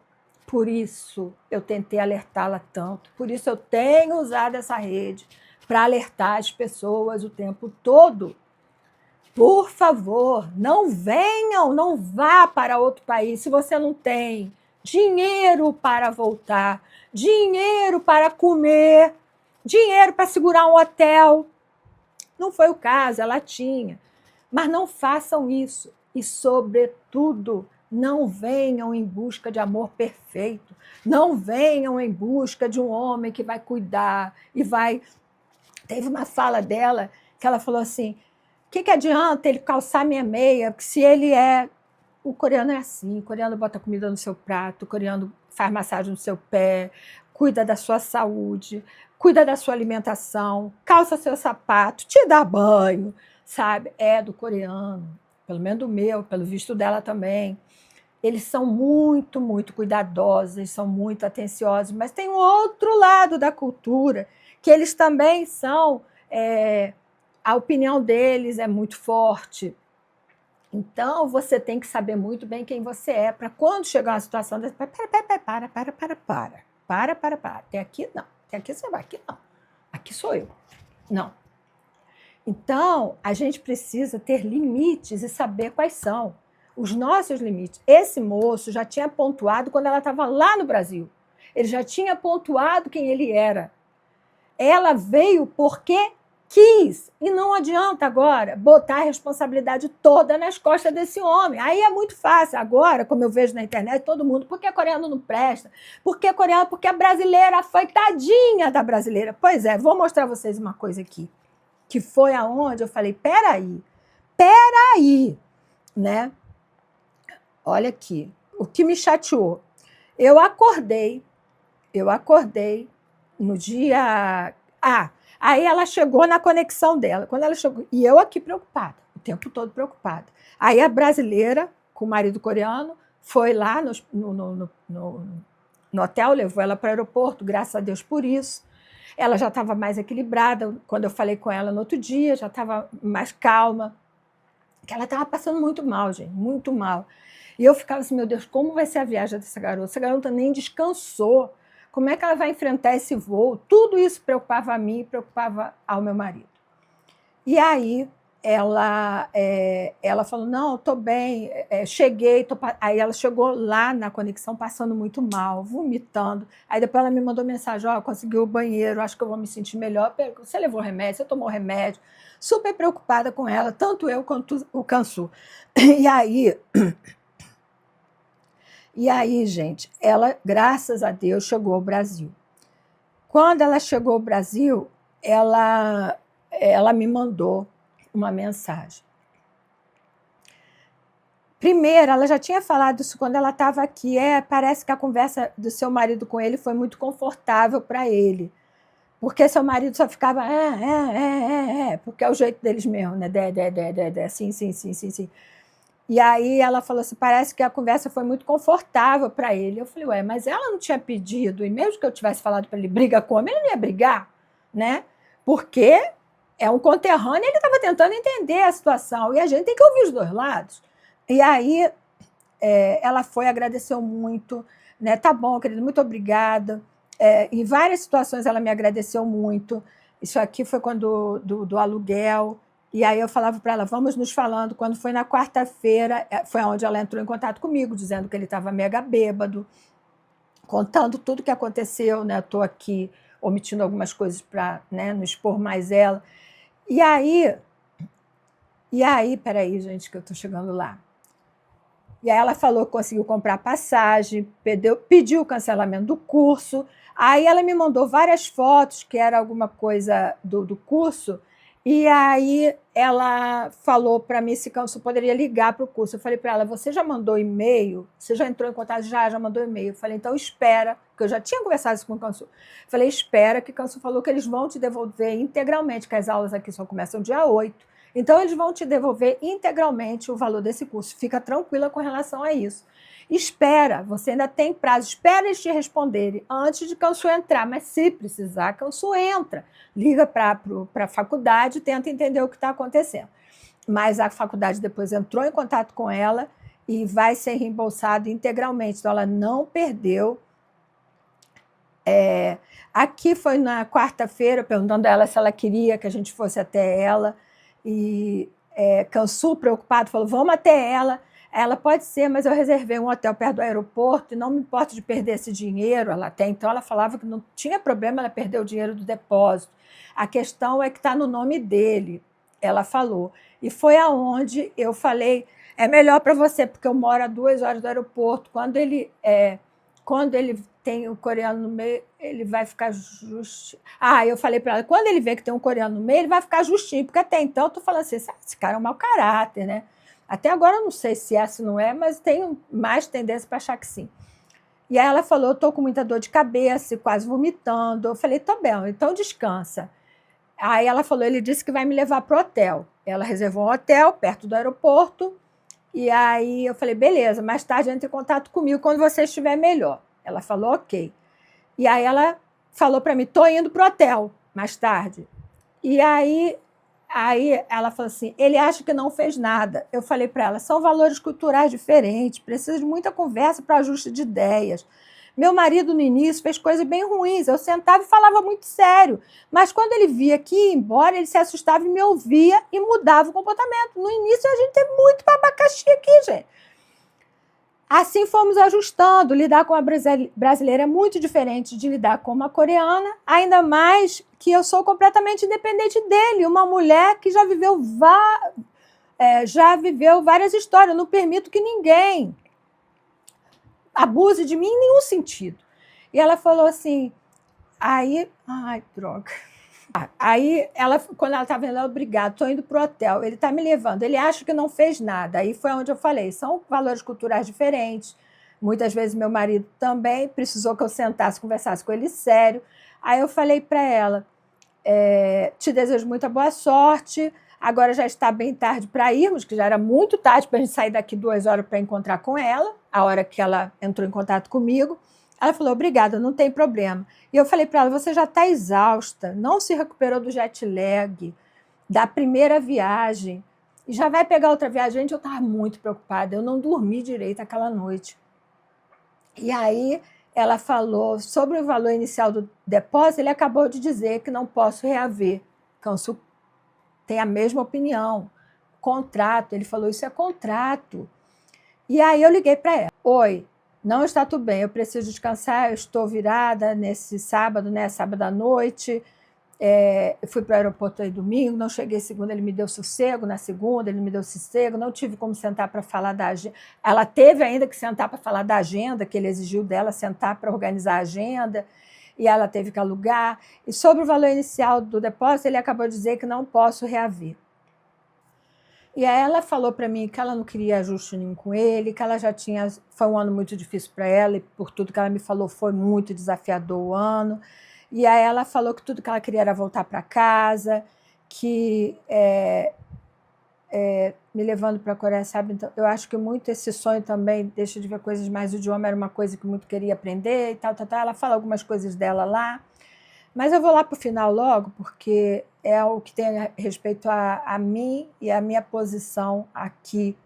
por isso eu tentei alertá-la tanto, por isso eu tenho usado essa rede para alertar as pessoas o tempo todo. Por favor, não venham, não vá para outro país se você não tem dinheiro para voltar, dinheiro para comer, dinheiro para segurar um hotel. Não foi o caso, ela tinha. Mas não façam isso. E, sobretudo, não venham em busca de amor perfeito. Não venham em busca de um homem que vai cuidar e vai... Teve uma fala dela que ela falou assim, o que adianta ele calçar minha meia? Porque se ele é... O coreano é assim, o coreano bota comida no seu prato, o coreano faz massagem no seu pé, cuida da sua saúde, cuida da sua alimentação, calça seu sapato, te dá banho, sabe? É do coreano, pelo menos do meu, pelo visto dela também. Eles são muito, muito cuidadosos, eles são muito atenciosos, mas tem um outro lado da cultura, que eles também são... a opinião deles é muito forte. Então, você tem que saber muito bem quem você é, para quando chegar uma situação dessa, para. Tem aqui, não. Tem aqui, você vai. Aqui, não. Aqui sou eu. Não. Então, a gente precisa ter limites e saber quais são os nossos limites. Esse moço já tinha pontuado quando ela estava lá no Brasil. Ele já tinha pontuado quem ele era. Ela veio porque quis, e não adianta agora botar a responsabilidade toda nas costas desse homem. Aí é muito fácil. Agora, como eu vejo na internet, todo mundo, por que coreano não presta? Por que coreano? Porque a brasileira foi tadinha da brasileira. Pois é, vou mostrar a vocês uma coisa aqui, que foi aonde eu falei, peraí, né? Olha aqui, o que me chateou. Eu acordei no dia... Aí ela chegou na conexão dela. Quando ela chegou, e eu aqui preocupada, o tempo todo preocupada. Aí a brasileira, com o marido coreano, foi lá no hotel, levou ela para o aeroporto, graças a Deus por isso. Ela já estava mais equilibrada. Quando eu falei com ela no outro dia, já estava mais calma. Porque ela estava passando muito mal, gente, muito mal. E eu ficava assim, meu Deus, como vai ser a viagem dessa garota? Essa garota nem descansou. Como é que ela vai enfrentar esse voo? Tudo isso preocupava a mim e preocupava ao meu marido. E aí ela falou, não, estou bem, cheguei. Aí ela chegou lá na conexão passando muito mal, vomitando. Aí depois ela me mandou mensagem, consegui o banheiro, acho que eu vou me sentir melhor. Você levou remédio? Você tomou remédio? Super preocupada com ela, tanto eu quanto o Kansu. E aí, gente, ela, graças a Deus, chegou ao Brasil. Quando ela chegou ao Brasil, ela me mandou uma mensagem. Primeiro, ela já tinha falado isso quando ela estava aqui. Parece que a conversa do seu marido com ele foi muito confortável para ele. Porque seu marido só ficava... porque é o jeito deles mesmo, né? Sim. E aí ela falou assim, parece que a conversa foi muito confortável para ele. Eu falei, mas ela não tinha pedido, e mesmo que eu tivesse falado para ele, briga com ele não ia brigar, né? Porque é um conterrâneo e ele estava tentando entender a situação, e a gente tem que ouvir os dois lados. E aí ela foi, agradeceu muito, né? Tá bom, querido, muito obrigada. Em várias situações ela me agradeceu muito. Isso aqui foi quando do aluguel. E aí eu falava para ela, vamos nos falando. Quando foi na quarta-feira, foi onde ela entrou em contato comigo, dizendo que ele estava mega bêbado, contando tudo o que aconteceu, né? Estou aqui omitindo algumas coisas para, né, não expor mais ela. E aí, peraí, gente, que eu estou chegando lá. E aí ela falou que conseguiu comprar passagem, pediu o cancelamento do curso. Aí ela me mandou várias fotos, que era alguma coisa do curso, e aí ela falou para mim se eu poderia ligar para o curso. Eu falei para ela, você já mandou e-mail? Você já entrou em contato? Já mandou e-mail. Eu falei, então espera, porque eu já tinha conversado isso com o Cansu. Falei, espera, que o Cansu falou que eles vão te devolver integralmente, que as aulas aqui só começam dia 8. Então, eles vão te devolver integralmente o valor desse curso. Fica tranquila com relação a isso. Espera, você ainda tem prazo, espera eles te responderem antes de Cansu entrar, mas se precisar, Cansu entra. Liga para a faculdade e tenta entender o que está acontecendo. Mas a faculdade depois entrou em contato com ela e vai ser reembolsado integralmente. Então, ela não perdeu. Aqui foi na quarta-feira, perguntando a ela se ela queria que a gente fosse até ela. E Cansu, preocupado, falou, vamos até ela. Ela, pode ser, mas eu reservei um hotel perto do aeroporto e não me importo de perder esse dinheiro. Ela até então ela falava que não tinha problema ela perder o dinheiro do depósito. A questão é que está no nome dele, ela falou. E foi aonde eu falei, é melhor para você, porque eu moro a 2 horas do aeroporto. Quando ele tem o coreano no meio, ele vai ficar justinho. Eu falei para ela, quando ele vê que tem um coreano no meio, ele vai ficar justinho, porque até então eu estou falando assim, esse cara é um mau caráter, né? Até agora eu não sei se essa não é, mas tenho mais tendência para achar que sim. E aí ela falou, eu estou com muita dor de cabeça, quase vomitando. Eu falei, tô bem, então descansa. Aí ela falou, ele disse que vai me levar para o hotel. Ela reservou um hotel perto do aeroporto, e aí eu falei, beleza, mais tarde entre em contato comigo quando você estiver melhor. Ela falou, ok. E aí ela falou para mim, estou indo para o hotel mais tarde. E aí ela falou assim, ele acha que não fez nada. Eu falei para ela, são valores culturais diferentes, precisa de muita conversa para ajuste de ideias. Meu marido, no início, fez coisas bem ruins. Eu sentava e falava muito sério. Mas quando ele via que ia embora, ele se assustava e me ouvia e mudava o comportamento. No início, a gente teve muito abacaxi aqui, gente. Assim fomos ajustando. Lidar com a brasileira é muito diferente de lidar com uma coreana, ainda mais que eu sou completamente independente dele, uma mulher que já viveu várias histórias. Eu não permito que ninguém abuse de mim em nenhum sentido. E ela falou assim, ai, droga. Aí, quando ela estava indo, obrigada, estou indo para o hotel, ele está me levando, ele acha que não fez nada. Aí foi onde eu falei, são valores culturais diferentes. Muitas vezes meu marido também precisou que eu sentasse, conversasse com ele sério. Aí eu falei para ela, te desejo muita boa sorte, agora já está bem tarde para irmos, que já era muito tarde para a gente sair daqui 2 horas para encontrar com ela, a hora que ela entrou em contato comigo. Ela falou, obrigada, não tem problema. E eu falei para ela, você já está exausta, não se recuperou do jet lag, da primeira viagem, e já vai pegar outra viagem. Gente, eu estava muito preocupada, eu não dormi direito aquela noite. E aí ela falou sobre o valor inicial do depósito, ele acabou de dizer que não posso reaver. Cansu tem a mesma opinião. Contrato, ele falou, isso é contrato. E aí eu liguei para ela, oi, não está tudo bem, eu preciso descansar, eu estou virada nesse sábado, né, sábado à noite, eu fui para o aeroporto aí domingo, não cheguei segunda, ele me deu sossego, na segunda ele me deu sossego, não tive como sentar para falar da agenda, ela teve ainda que sentar para falar da agenda, que ele exigiu dela sentar para organizar a agenda, e ela teve que alugar, e sobre o valor inicial do depósito, ele acabou de dizer que não posso reaver. E aí ela falou para mim que ela não queria ajuste nenhum com ele, que ela já tinha... Foi um ano muito difícil para ela, e por tudo que ela me falou, foi muito desafiador o ano. E aí ela falou que tudo que ela queria era voltar para casa, que me levando para a Coreia, sabe? Então, eu acho que muito esse sonho também, deixa de ver coisas mais, o idioma era uma coisa que muito queria aprender e tal. Ela fala algumas coisas dela lá. Mas eu vou lá para o final logo, porque é o que tem a respeito a mim e a minha posição aqui,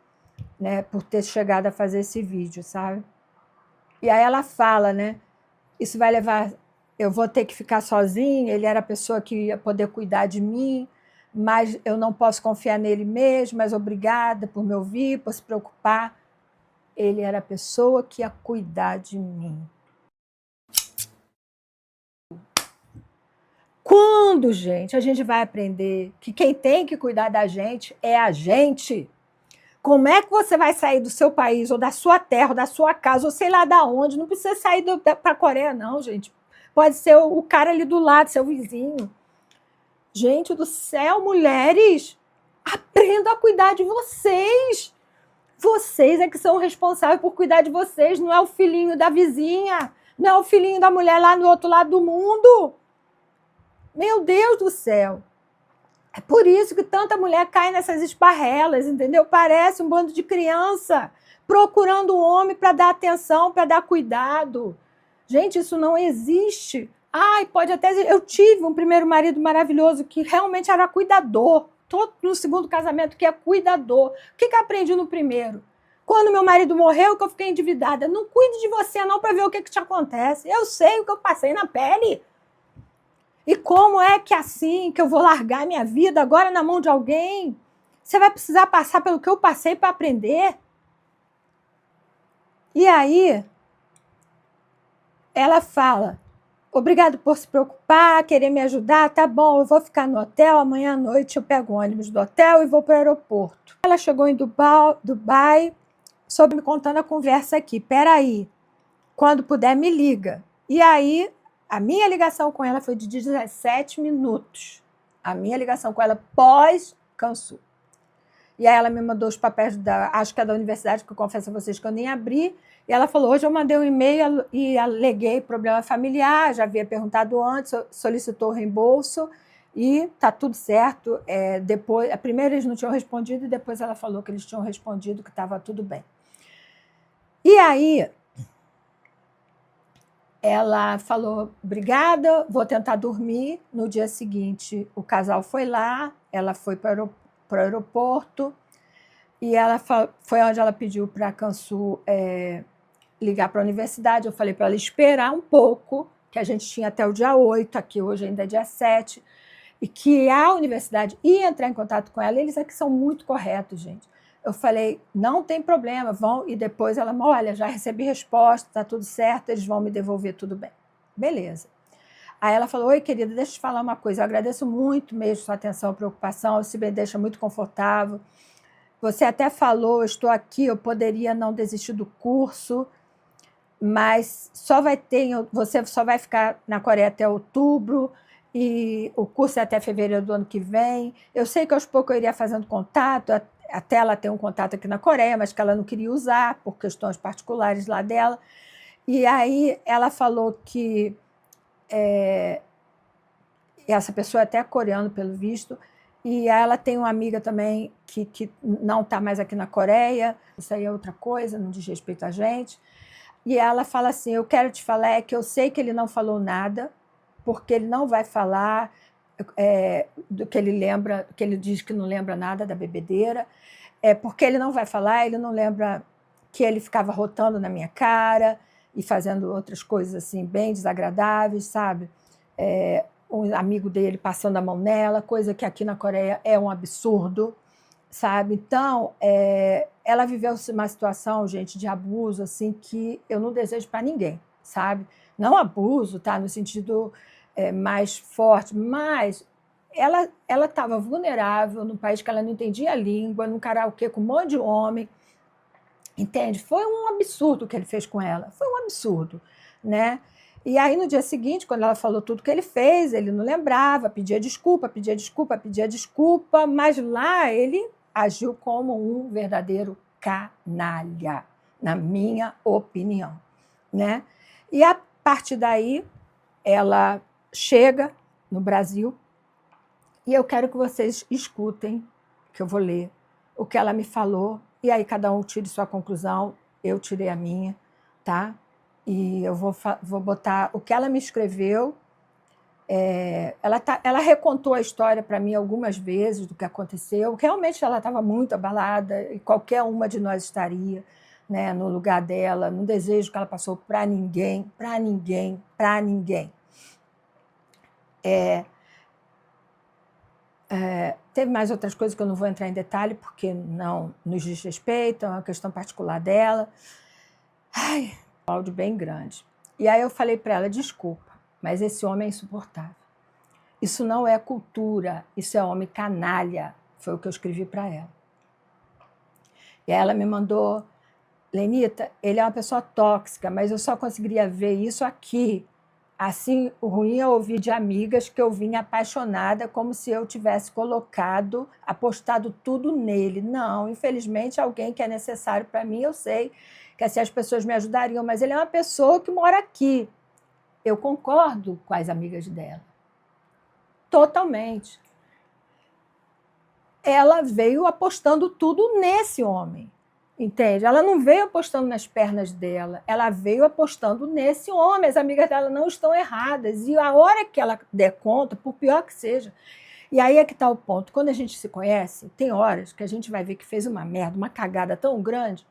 né, por ter chegado a fazer esse vídeo, sabe? E aí ela fala, né, isso vai levar eu vou ter que ficar sozinha, ele era a pessoa que ia poder cuidar de mim, mas eu não posso confiar nele mesmo, mas obrigada por me ouvir, por se preocupar. Ele era a pessoa que ia cuidar de mim. Quando, gente, a gente vai aprender que quem tem que cuidar da gente é a gente? Como é que você vai sair do seu país, ou da sua terra, ou da sua casa, ou sei lá da onde? Não precisa sair para a Coreia, não, gente. Pode ser o cara ali do lado, seu vizinho. Gente do céu, mulheres, aprendam a cuidar de vocês. Vocês é que são responsáveis por cuidar de vocês, não é o filhinho da vizinha, não é o filhinho da mulher lá no outro lado do mundo. Meu Deus do céu. É por isso que tanta mulher cai nessas esparrelas, entendeu? Parece um bando de criança procurando um homem para dar atenção, para dar cuidado. Gente, isso não existe. Ai, pode até... Eu tive um primeiro marido maravilhoso que realmente era cuidador. Tô no segundo casamento que é cuidador. O que eu aprendi no primeiro? Quando meu marido morreu, que eu fiquei endividada. Não cuide de você não para ver o que te acontece. Eu sei o que eu passei na pele. E como é que assim que eu vou largar minha vida agora na mão de alguém? Você vai precisar passar pelo que eu passei para aprender? E aí, ela fala, obrigado por se preocupar, querer me ajudar, tá bom, eu vou ficar no hotel, amanhã à noite eu pego o ônibus do hotel e vou para o aeroporto. Ela chegou em Dubai, soube me contando a conversa aqui, peraí, quando puder me liga. E aí, a minha ligação com ela foi de 17 minutos. A minha ligação com ela pós-Cansu. E aí ela me mandou os papéis, acho que é da universidade, que eu confesso a vocês que eu nem abri. E ela falou, hoje eu mandei um e-mail e aleguei problema familiar, já havia perguntado antes, solicitou o reembolso e está tudo certo. Depois, primeiro eles não tinham respondido e depois ela falou que eles tinham respondido que estava tudo bem. E aí... ela falou, obrigada, vou tentar dormir. No dia seguinte, o casal foi lá, ela foi para o aeroporto e ela foi onde ela pediu para a Cansu ligar para a universidade. Eu falei para ela esperar um pouco, que a gente tinha até o dia 8, aqui hoje ainda é dia 7, e que a universidade ia entrar em contato com ela. Eles aqui são muito corretos, gente. Eu falei, não tem problema, vão. E depois ela, olha, já recebi resposta, está tudo certo, eles vão me devolver tudo bem. Beleza. Aí ela falou, oi, querida, deixa eu te falar uma coisa, eu agradeço muito mesmo sua atenção e preocupação, você me deixa muito confortável. Você até falou, eu estou aqui, eu poderia não desistir do curso, mas você só vai ficar na Coreia até outubro, e o curso é até fevereiro do ano que vem. Eu sei que aos poucos eu iria fazendo contato, até ela ter um contato aqui na Coreia, mas que ela não queria usar por questões particulares lá dela. E aí ela falou que essa pessoa é até coreana, pelo visto, e ela tem uma amiga também que não está mais aqui na Coreia, isso aí é outra coisa, não diz respeito a gente. E ela fala assim, eu quero te falar que eu sei que ele não falou nada, porque ele não vai falar do que ele lembra, que ele diz que não lembra nada da bebedeira, porque ele não vai falar, ele não lembra que ele ficava rotando na minha cara e fazendo outras coisas assim bem desagradáveis, sabe? Um amigo dele passando a mão nela, coisa que aqui na Coreia é um absurdo, sabe? Então, ela viveu uma situação, gente, de abuso assim que eu não desejo para ninguém, sabe? Não abuso, tá? No sentido mais forte, mas ela estava vulnerável num país que ela não entendia a língua, num karaokê com um monte de homem, entende? Foi um absurdo o que ele fez com ela, foi um absurdo, né? E aí, no dia seguinte, quando ela falou tudo que ele fez, ele não lembrava, pedia desculpa, mas lá ele agiu como um verdadeiro canalha, na minha opinião, né? E a partir daí, ela chega no Brasil e eu quero que vocês escutem, que eu vou ler, o que ela me falou, e aí cada um tire sua conclusão, eu tirei a minha, tá? E eu vou botar o que ela me escreveu. Ela recontou a história para mim algumas vezes do que aconteceu. Realmente ela estava muito abalada, e qualquer uma de nós estaria, né, no lugar dela. Não desejo que ela passou para ninguém, Teve mais outras coisas que eu não vou entrar em detalhe, porque não nos diz respeito, é uma questão particular dela. Ai, um áudio bem grande. E aí eu falei para ela, desculpa, mas esse homem é insuportável. Isso não é cultura, isso é homem canalha. Foi o que eu escrevi para ela. E aí ela me mandou, Lenita, ele é uma pessoa tóxica, mas eu só conseguiria ver isso aqui. Assim, o ruim é ouvir de amigas que eu vinha apaixonada, como se eu tivesse apostado tudo nele. Não, infelizmente, alguém que é necessário para mim, eu sei que assim as pessoas me ajudariam, mas ele é uma pessoa que mora aqui. Eu concordo com as amigas dela. Totalmente. Ela veio apostando tudo nesse homem. Entende? Ela não veio apostando nas pernas dela, ela veio apostando nesse homem. As amigas dela não estão erradas. E a hora que ela der conta, por pior que seja. E aí é que está o ponto. Quando a gente se conhece, tem horas que a gente vai ver que fez uma merda, uma cagada tão grande,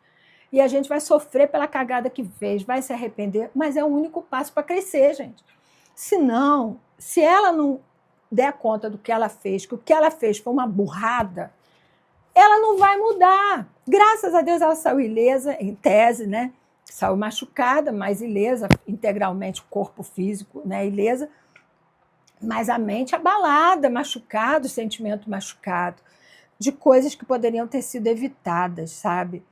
e a gente vai sofrer pela cagada que fez, vai se arrepender, mas é o único passo para crescer, gente. Se ela não der conta do que ela fez, que o que ela fez foi uma burrada, ela não vai mudar. Graças a Deus ela saiu ilesa, em tese, né? Saiu machucada, mas ilesa, integralmente o corpo físico, né? Ilesa, mas a mente abalada, machucado, o sentimento machucado, de coisas que poderiam ter sido evitadas, sabe?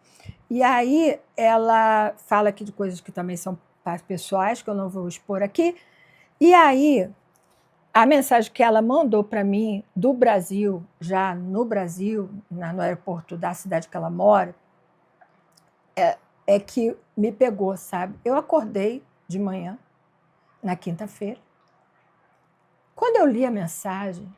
E aí ela fala aqui de coisas que também são pessoais, que eu não vou expor aqui, e aí a mensagem que ela mandou para mim do Brasil, já no Brasil, no aeroporto da cidade que ela mora, é que me pegou, sabe? Eu acordei de manhã, na quinta-feira. Quando eu li a mensagem,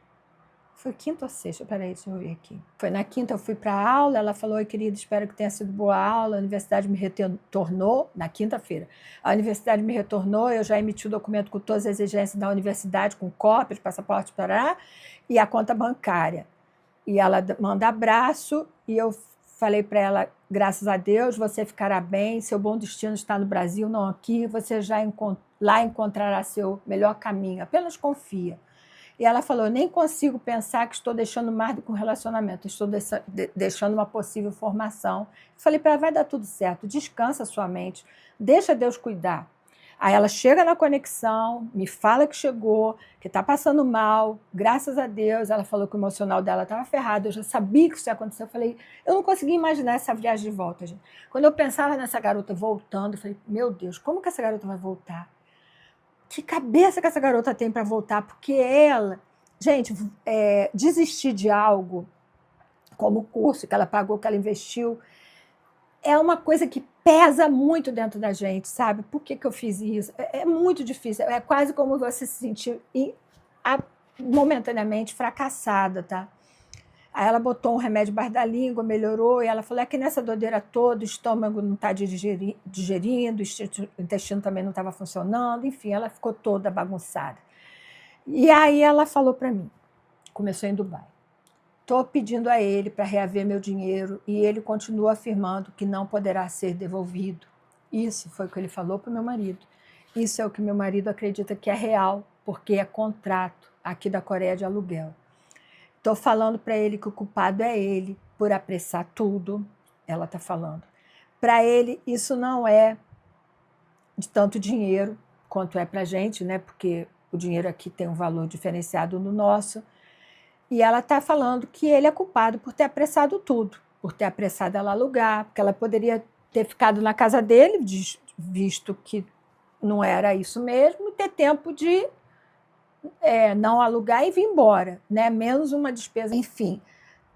foi quinta ou sexta? Peraí, deixa eu ver aqui. Foi na quinta, eu fui para a aula, ela falou, oi, querida, espero que tenha sido boa aula, a universidade me retornou, na quinta-feira, a universidade me retornou, eu já emiti o documento com todas as exigências da universidade, com cópias, passaporte, parará, e a conta bancária. E ela manda abraço, e eu falei para ela, graças a Deus, você ficará bem, seu bom destino está no Brasil, não aqui, você já lá encontrará seu melhor caminho, apenas confia. E ela falou, nem consigo pensar que estou deixando mais do que um relacionamento, estou deixando uma possível formação. Eu falei para ela, vai dar tudo certo, descansa a sua mente, deixa Deus cuidar. Aí ela chega na conexão, me fala que chegou, que está passando mal, graças a Deus. Ela falou que o emocional dela estava ferrado, eu já sabia que isso ia acontecer. Eu falei, eu não conseguia imaginar essa viagem de volta, gente. Quando eu pensava nessa garota voltando, eu falei, meu Deus, como que essa garota vai voltar? Que cabeça que essa garota tem para voltar? Porque ela, gente, desistir de algo, como o curso que ela pagou, que ela investiu, é uma coisa que pesa muito dentro da gente, sabe? Por que eu fiz isso? É muito difícil. É quase como você se sentir momentaneamente fracassada, tá? Aí ela botou um remédio embaixo da língua, melhorou, e ela falou, é que nessa doideira toda, o estômago não está digerindo, o intestino também não estava funcionando, enfim, ela ficou toda bagunçada. E aí ela falou para mim, começou em Dubai, estou pedindo a ele para reaver meu dinheiro, e ele continua afirmando que não poderá ser devolvido. Isso foi o que ele falou para o meu marido. Isso é o que meu marido acredita que é real, porque é contrato aqui da Coreia de aluguel. Estou falando para ele que o culpado é ele por apressar tudo, ela está falando. Para ele, isso não é de tanto dinheiro quanto é para a gente, né? Porque o dinheiro aqui tem um valor diferenciado no nosso. E ela está falando que ele é culpado por ter apressado tudo, por ter apressado ela alugar, porque ela poderia ter ficado na casa dele, visto que não era isso mesmo, e ter tempo de não alugar e vir embora, né? Menos uma despesa. Enfim,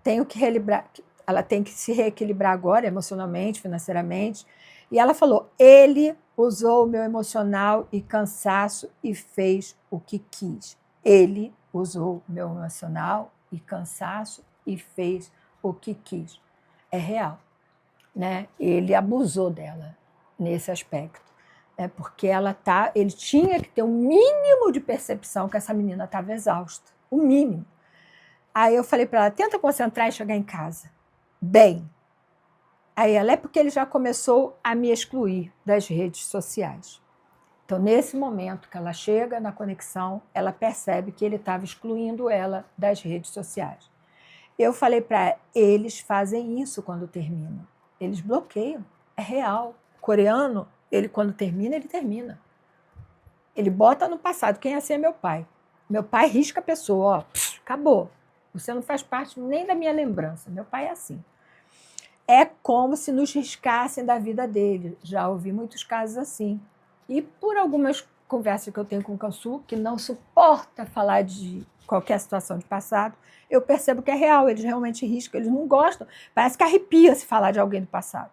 tenho que reequilibrar, ela tem que se reequilibrar agora, emocionalmente, financeiramente. E ela falou, ele usou o meu emocional e cansaço e fez o que quis. Ele usou o meu emocional e cansaço e fez o que quis. É real, né? Ele abusou dela nesse aspecto. Porque ele tinha que ter um mínimo de percepção que essa menina estava exausta, o mínimo. Aí eu falei para ela, tenta concentrar e chegar em casa. Bem. Aí ela, porque ele já começou a me excluir das redes sociais. Então, nesse momento que ela chega na conexão, ela percebe que ele estava excluindo ela das redes sociais. Eu falei para ela, eles fazem isso quando terminam. Eles bloqueiam. É real. O coreano, ele quando termina, ele termina. Ele bota no passado. Quem é assim é meu pai. Meu pai risca a pessoa. Ó, acabou. Você não faz parte nem da minha lembrança. Meu pai é assim. É como se nos riscassem da vida dele. Já ouvi muitos casos assim. E por algumas conversas que eu tenho com o Kansu, que não suporta falar de qualquer situação de passado, eu percebo que é real, eles realmente riscam, eles não gostam. Parece que arrepia se falar de alguém do passado.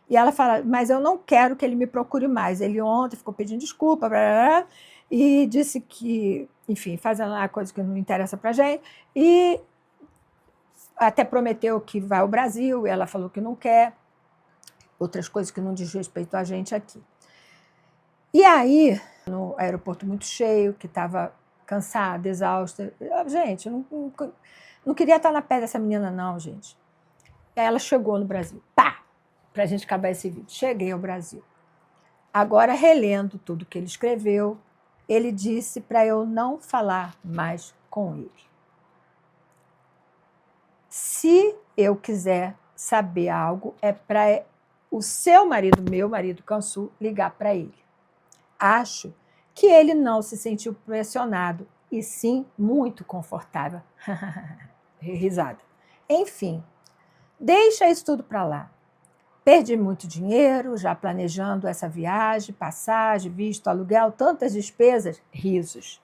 E ela fala, mas eu não quero que ele me procure mais. Ele ontem ficou pedindo desculpa, blá, blá, blá, e disse que, enfim, fazendo lá coisa que não interessa pra gente, e até prometeu que vai ao Brasil, e ela falou que não quer, outras coisas que não diz respeito a gente aqui. E aí, no aeroporto muito cheio, que estava cansada, exausta. Gente, eu não queria estar na pele dessa menina, não, gente. Aí ela chegou no Brasil. Pá! Para a gente acabar esse vídeo. Cheguei ao Brasil. Agora, relendo tudo que ele escreveu, ele disse para eu não falar mais com ele. Se eu quiser saber algo, é para o seu marido, meu marido, Kansu, ligar para ele. Acho que ele não se sentiu pressionado, e sim muito confortável. Risada. Enfim, deixa isso tudo para lá. Perdi muito dinheiro, já planejando essa viagem, passagem, visto, aluguel, tantas despesas, risos.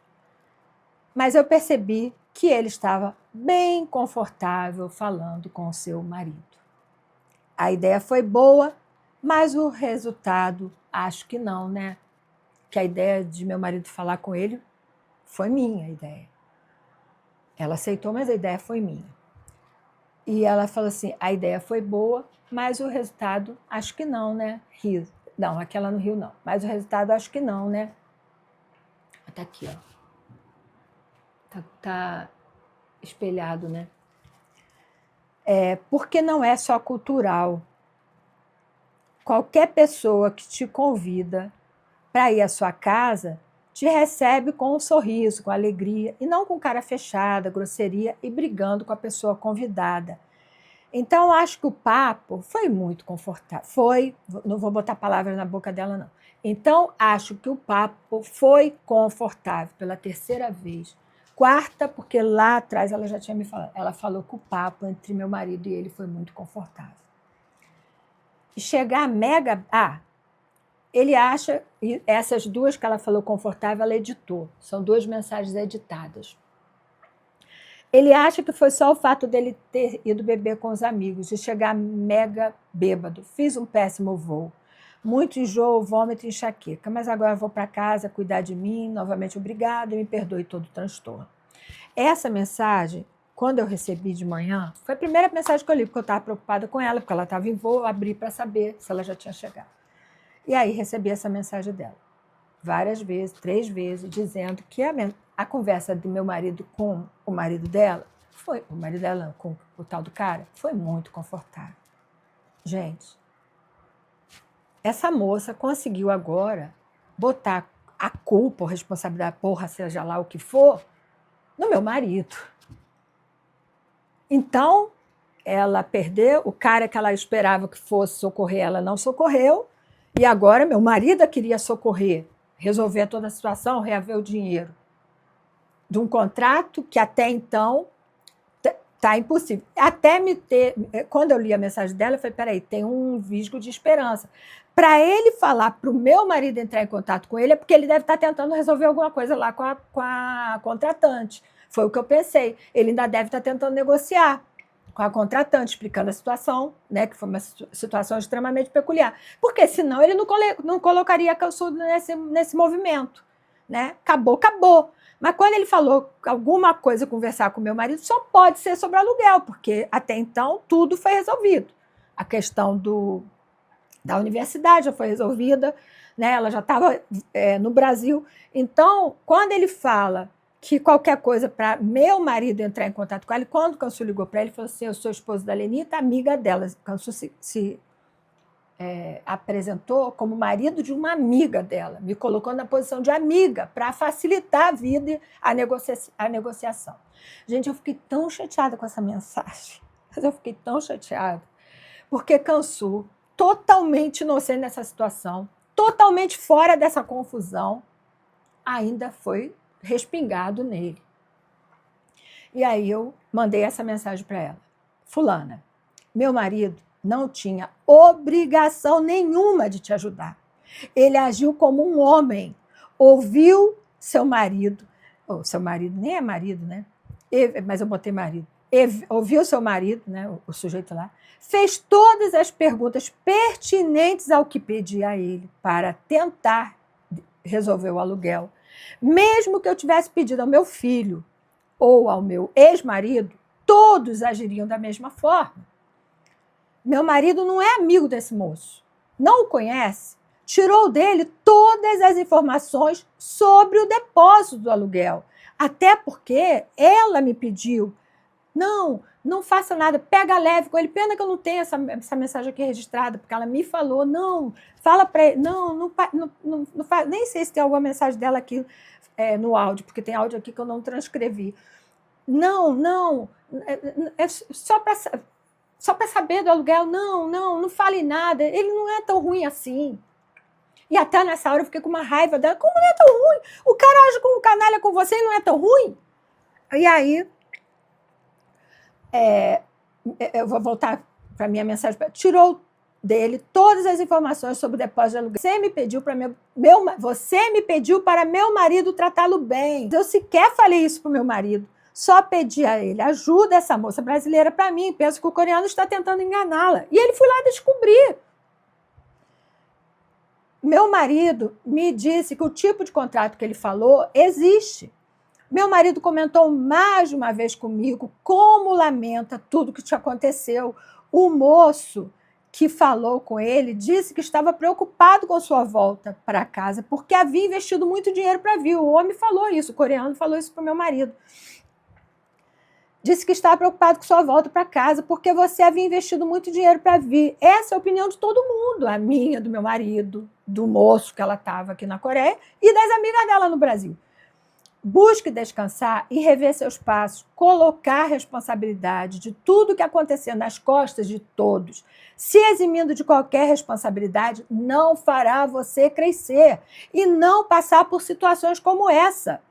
Mas eu percebi que ele estava bem confortável falando com o seu marido. A ideia foi boa, mas o resultado, acho que não, né? Que a ideia de meu marido falar com ele foi minha ideia. Ela aceitou, mas a ideia foi minha. E ela falou assim, a ideia foi boa, mas o resultado, acho que não, né? Rio. Não, aquela no Rio não. Mas o resultado, acho que não, né? Tá aqui, ó. Tá espelhado, né? Porque não é só cultural. Qualquer pessoa que te convida para ir à sua casa te recebe com um sorriso, com alegria, e não com cara fechada, grosseria e brigando com a pessoa convidada. Então, acho que o papo foi muito confortável. Não vou botar palavras na boca dela, não. Então, acho que o papo foi confortável pela terceira vez. Quarta, porque lá atrás ela já tinha me falado. Ela falou que o papo entre meu marido e ele foi muito confortável. E chegar mega... ele acha, e essas duas que ela falou confortável, ela editou. São duas mensagens editadas. Ele acha que foi só o fato dele ter ido beber com os amigos e chegar mega bêbado. Fiz um péssimo voo. Muito enjoo, vômito e enxaqueca. Mas agora vou para casa cuidar de mim. Novamente, obrigada e me perdoe todo o transtorno. Essa mensagem, quando eu recebi de manhã, foi a primeira mensagem que eu li, porque eu estava preocupada com ela, porque ela estava em voo, eu abri para saber se ela já tinha chegado. E aí recebi essa mensagem dela, várias vezes, 3 vezes, dizendo que a conversa do meu marido com o marido dela, o marido dela com o tal do cara, foi muito confortável. Gente, essa moça conseguiu agora botar a culpa ou responsabilidade, porra, seja lá o que for, no meu marido. Então, ela perdeu, o cara que ela esperava que fosse socorrer, ela não socorreu, e agora meu marido a queria socorrer, resolver toda a situação, reaver o dinheiro de um contrato que até então está impossível. Até quando eu li a mensagem dela, eu falei, peraí, tem um visgo de esperança. Para ele falar para o meu marido entrar em contato com ele, é porque ele deve estar tentando resolver alguma coisa lá com a contratante. Foi o que eu pensei. Ele ainda deve estar tentando negociar com a contratante, explicando a situação, né, que foi uma situação extremamente peculiar. Porque senão ele não colocaria a Kansu nesse movimento. Né? Acabou. Mas quando ele falou alguma coisa, conversar com meu marido, só pode ser sobre aluguel, porque até então tudo foi resolvido. A questão da universidade já foi resolvida, né? Ela já estava no Brasil. Então, quando ele fala que qualquer coisa para meu marido entrar em contato com ela, quando o Kansu ligou para ele, falou assim, eu sou esposo da Lenita, amiga dela. Kansu apresentou como marido de uma amiga dela, me colocou na posição de amiga para facilitar a vida e a negociação. Gente, eu fiquei tão chateada com essa mensagem, mas eu fiquei tão chateada, porque Kansu, totalmente inocente nessa situação, totalmente fora dessa confusão, ainda foi respingado nele. E aí eu mandei essa mensagem para ela. Fulana, meu marido não tinha obrigação nenhuma de te ajudar. Ele agiu como um homem, ouviu seu marido, seu marido nem é marido, né? Mas eu botei marido. Ouviu seu marido, né? O sujeito lá, fez todas as perguntas pertinentes ao que pedia a ele para tentar resolver o aluguel. Mesmo que eu tivesse pedido ao meu filho ou ao meu ex-marido, todos agiriam da mesma forma. Meu marido não é amigo desse moço, não o conhece, tirou dele todas as informações sobre o depósito do aluguel, até porque ela me pediu, não faça nada, pega leve com ele, pena que eu não tenho essa mensagem aqui registrada, porque ela me falou, não, fala para ele, não faz, nem sei se tem alguma mensagem dela aqui no áudio, porque tem áudio aqui que eu não transcrevi. Não, é só para saber do aluguel, não fale nada, ele não é tão ruim assim. E até nessa hora eu fiquei com uma raiva dela, como não é tão ruim? O cara age como canalha com você e não é tão ruim? E aí, eu vou voltar para a minha mensagem, tirou dele todas as informações sobre o depósito de aluguel. Você me pediu para meu marido tratá-lo bem. Eu sequer falei isso para o meu marido. Só pedi a ele, ajuda essa moça brasileira para mim, penso que o coreano está tentando enganá-la. E ele foi lá descobrir. Meu marido me disse que o tipo de contrato que ele falou existe. Meu marido comentou mais de uma vez comigo como lamenta tudo que te aconteceu. O moço que falou com ele disse que estava preocupado com sua volta para casa, porque havia investido muito dinheiro para vir. O homem falou isso, o coreano falou isso para o meu marido. Disse que estava preocupado com sua volta para casa, porque você havia investido muito dinheiro para vir. Essa é a opinião de todo mundo, a minha, do meu marido, do moço que ela estava aqui na Coreia e das amigas dela no Brasil. Busque descansar e rever seus passos, colocar a responsabilidade de tudo que acontecer nas costas de todos, se eximindo de qualquer responsabilidade, não fará você crescer e não passar por situações como essa.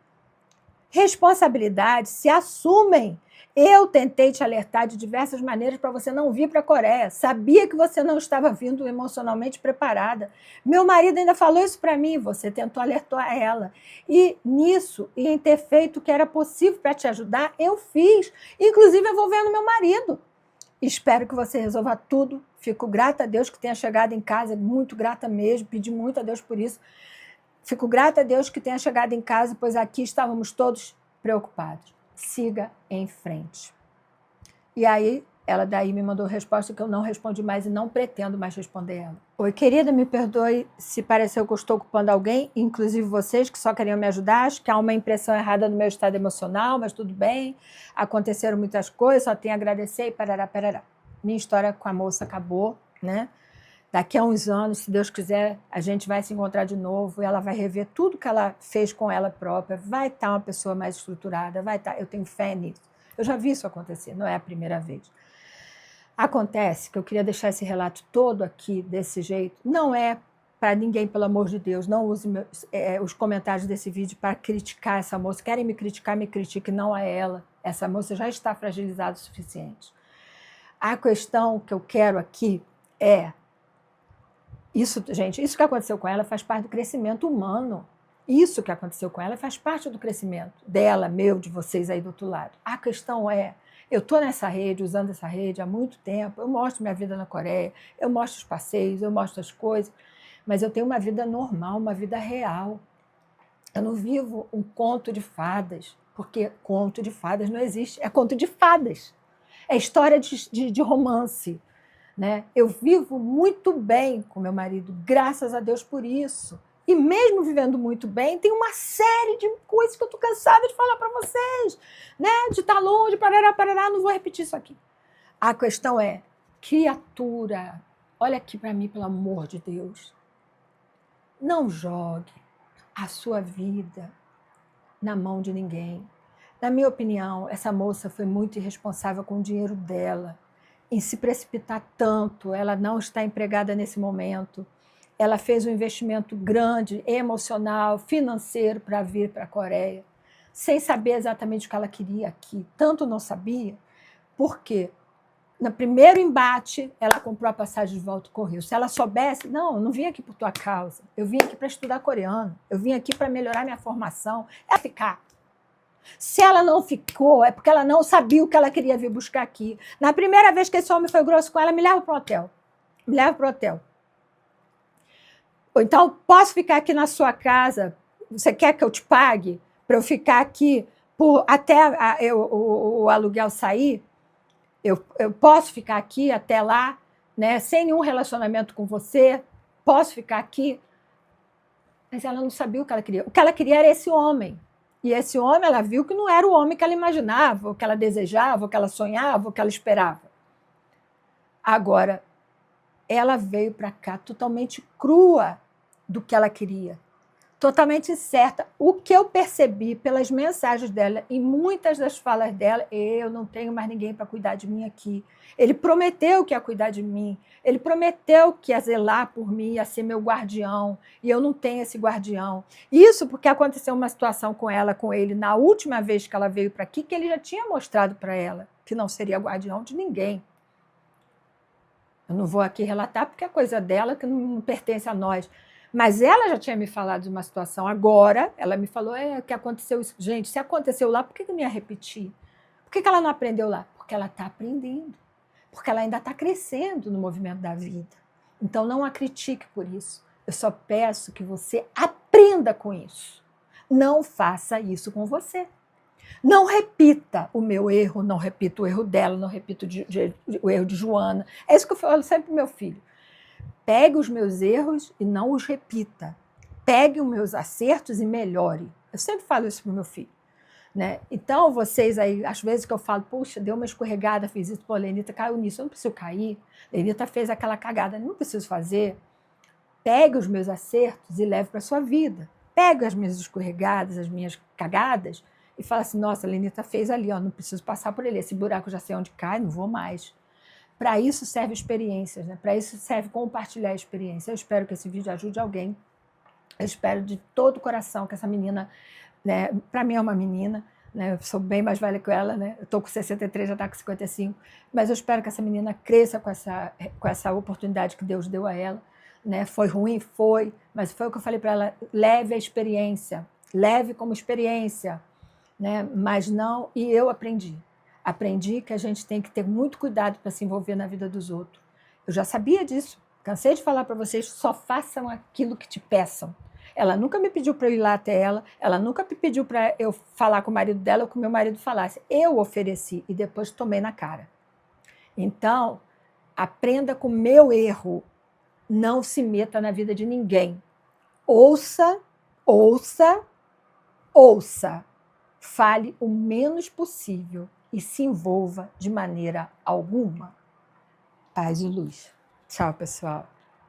Responsabilidades se assumem. Eu tentei te alertar de diversas maneiras para você não vir para a Coreia. Sabia que você não estava vindo emocionalmente preparada. Meu marido ainda falou isso para mim. Você tentou alertar ela. E nisso, e em ter feito o que era possível para te ajudar, eu fiz. Inclusive envolvendo meu marido. Espero que você resolva tudo. Fico grata a Deus que tenha chegado em casa. Muito grata mesmo. Pedi muito a Deus por isso. Fico grata a Deus que tenha chegado em casa, pois aqui estávamos todos preocupados. Siga em frente. E aí, ela daí me mandou resposta que eu não respondi mais e não pretendo mais responder ela. Oi, querida, me perdoe se pareceu que eu estou ocupando alguém, inclusive vocês que só queriam me ajudar. Acho que há uma impressão errada no meu estado emocional, mas tudo bem. Aconteceram muitas coisas, só tenho a agradecer e parará. Minha história com a moça acabou, né? Daqui a uns anos, se Deus quiser, a gente vai se encontrar de novo e ela vai rever tudo que ela fez com ela própria, vai estar uma pessoa mais estruturada, vai estar, eu tenho fé nisso. Eu já vi isso acontecer, não é a primeira vez. Acontece que eu queria deixar esse relato todo aqui desse jeito, não é para ninguém, pelo amor de Deus, não use os comentários desse vídeo para criticar essa moça. Querem me criticar, me critique, não a ela. Essa moça já está fragilizada o suficiente. A questão que eu quero aqui é isso, gente, isso que aconteceu com ela faz parte do crescimento humano. Isso que aconteceu com ela faz parte do crescimento dela, meu, de vocês aí do outro lado. A questão é, eu estou nessa rede, usando essa rede há muito tempo, eu mostro minha vida na Coreia, eu mostro os passeios, eu mostro as coisas, mas eu tenho uma vida normal, uma vida real. Eu não vivo um conto de fadas, porque conto de fadas não existe, é conto de fadas. É história de romance. Né? Eu vivo muito bem com meu marido, graças a Deus por isso. E mesmo vivendo muito bem, tem uma série de coisas que eu estou cansada de falar para vocês, né? De estar longe, parará, não vou repetir isso aqui. A questão é, criatura, olha aqui para mim, pelo amor de Deus. Não jogue a sua vida na mão de ninguém. Na minha opinião, essa moça foi muito irresponsável com o dinheiro dela, em se precipitar tanto. Ela não está empregada nesse momento. Ela fez um investimento grande, emocional, financeiro, para vir para a Coreia, sem saber exatamente o que ela queria aqui. Tanto não sabia, porque no primeiro embate, ela comprou a passagem de volta e correu. Se ela soubesse, não, eu não vim aqui por tua causa, eu vim aqui para estudar coreano, eu vim aqui para melhorar minha formação. Ela ficar. Se ela não ficou, é porque ela não sabia o que ela queria vir buscar aqui. Na primeira vez que esse homem foi grosso com ela, me leva para o hotel. Me leva para o hotel. Ou então, posso ficar aqui na sua casa? Você quer que eu te pague para eu ficar aqui até o aluguel sair? Eu posso ficar aqui até lá, né, sem nenhum relacionamento com você? Posso ficar aqui? Mas ela não sabia o que ela queria. O que ela queria era esse homem. E esse homem, ela viu que não era o homem que ela imaginava, o que ela desejava, o que ela sonhava, o que ela esperava. Agora, ela veio para cá totalmente crua do que ela queria, totalmente certa. O que eu percebi pelas mensagens dela e muitas das falas dela, eu não tenho mais ninguém para cuidar de mim aqui. Ele prometeu que ia cuidar de mim, ele prometeu que ia zelar por mim, ia ser meu guardião, e eu não tenho esse guardião. Isso porque aconteceu uma situação com ela, com ele, na última vez que ela veio para aqui, que ele já tinha mostrado para ela que não seria guardião de ninguém. Eu não vou aqui relatar porque é coisa dela que não pertence a nós. Mas ela já tinha me falado de uma situação. Agora, ela me falou que aconteceu isso. Gente, se aconteceu lá, por que não ia repetir? Por que ela não aprendeu lá? Porque ela está aprendendo. Porque ela ainda está crescendo no movimento da vida. Então, não a critique por isso. Eu só peço que você aprenda com isso. Não faça isso com você. Não repita o meu erro, não repita o erro dela, não repita o erro de Joana. É isso que eu falo sempre para o meu filho. Pegue os meus erros e não os repita. Pegue os meus acertos e melhore. Eu sempre falo isso para o meu filho. Né? Então, vocês aí, às vezes que eu falo, puxa, deu uma escorregada, fiz isso, pô, a Lenita caiu nisso, eu não preciso cair. A Lenita fez aquela cagada, não preciso fazer. Pegue os meus acertos e leve para a sua vida. Pegue as minhas escorregadas, as minhas cagadas, e fala assim, nossa, a Lenita fez ali, ó, não preciso passar por ele. Esse buraco já sei onde cai, não vou mais. Para isso serve experiências, né? Para isso serve compartilhar experiência. Eu espero que esse vídeo ajude alguém. Eu espero de todo o coração que essa menina, né? Para mim é uma menina, né? Eu sou bem mais velha que ela, né? Eu estou com 63, já está com 55, mas eu espero que essa menina cresça com essa oportunidade que Deus deu a ela. Né? Foi ruim? Foi, mas foi o que eu falei para ela, leve a experiência, leve como experiência, né? Mas não, e eu aprendi que a gente tem que ter muito cuidado para se envolver na vida dos outros. Eu já sabia disso, cansei de falar para vocês, só façam aquilo que te peçam. Ela nunca me pediu para eu ir lá até ela nunca me pediu para eu falar com o marido dela ou que o meu marido falasse. Eu ofereci e depois tomei na cara. Então, aprenda com o meu erro, não se meta na vida de ninguém. Ouça, ouça, ouça. Fale o menos possível e se envolva de maneira alguma. Paz e luz. Tchau, pessoal.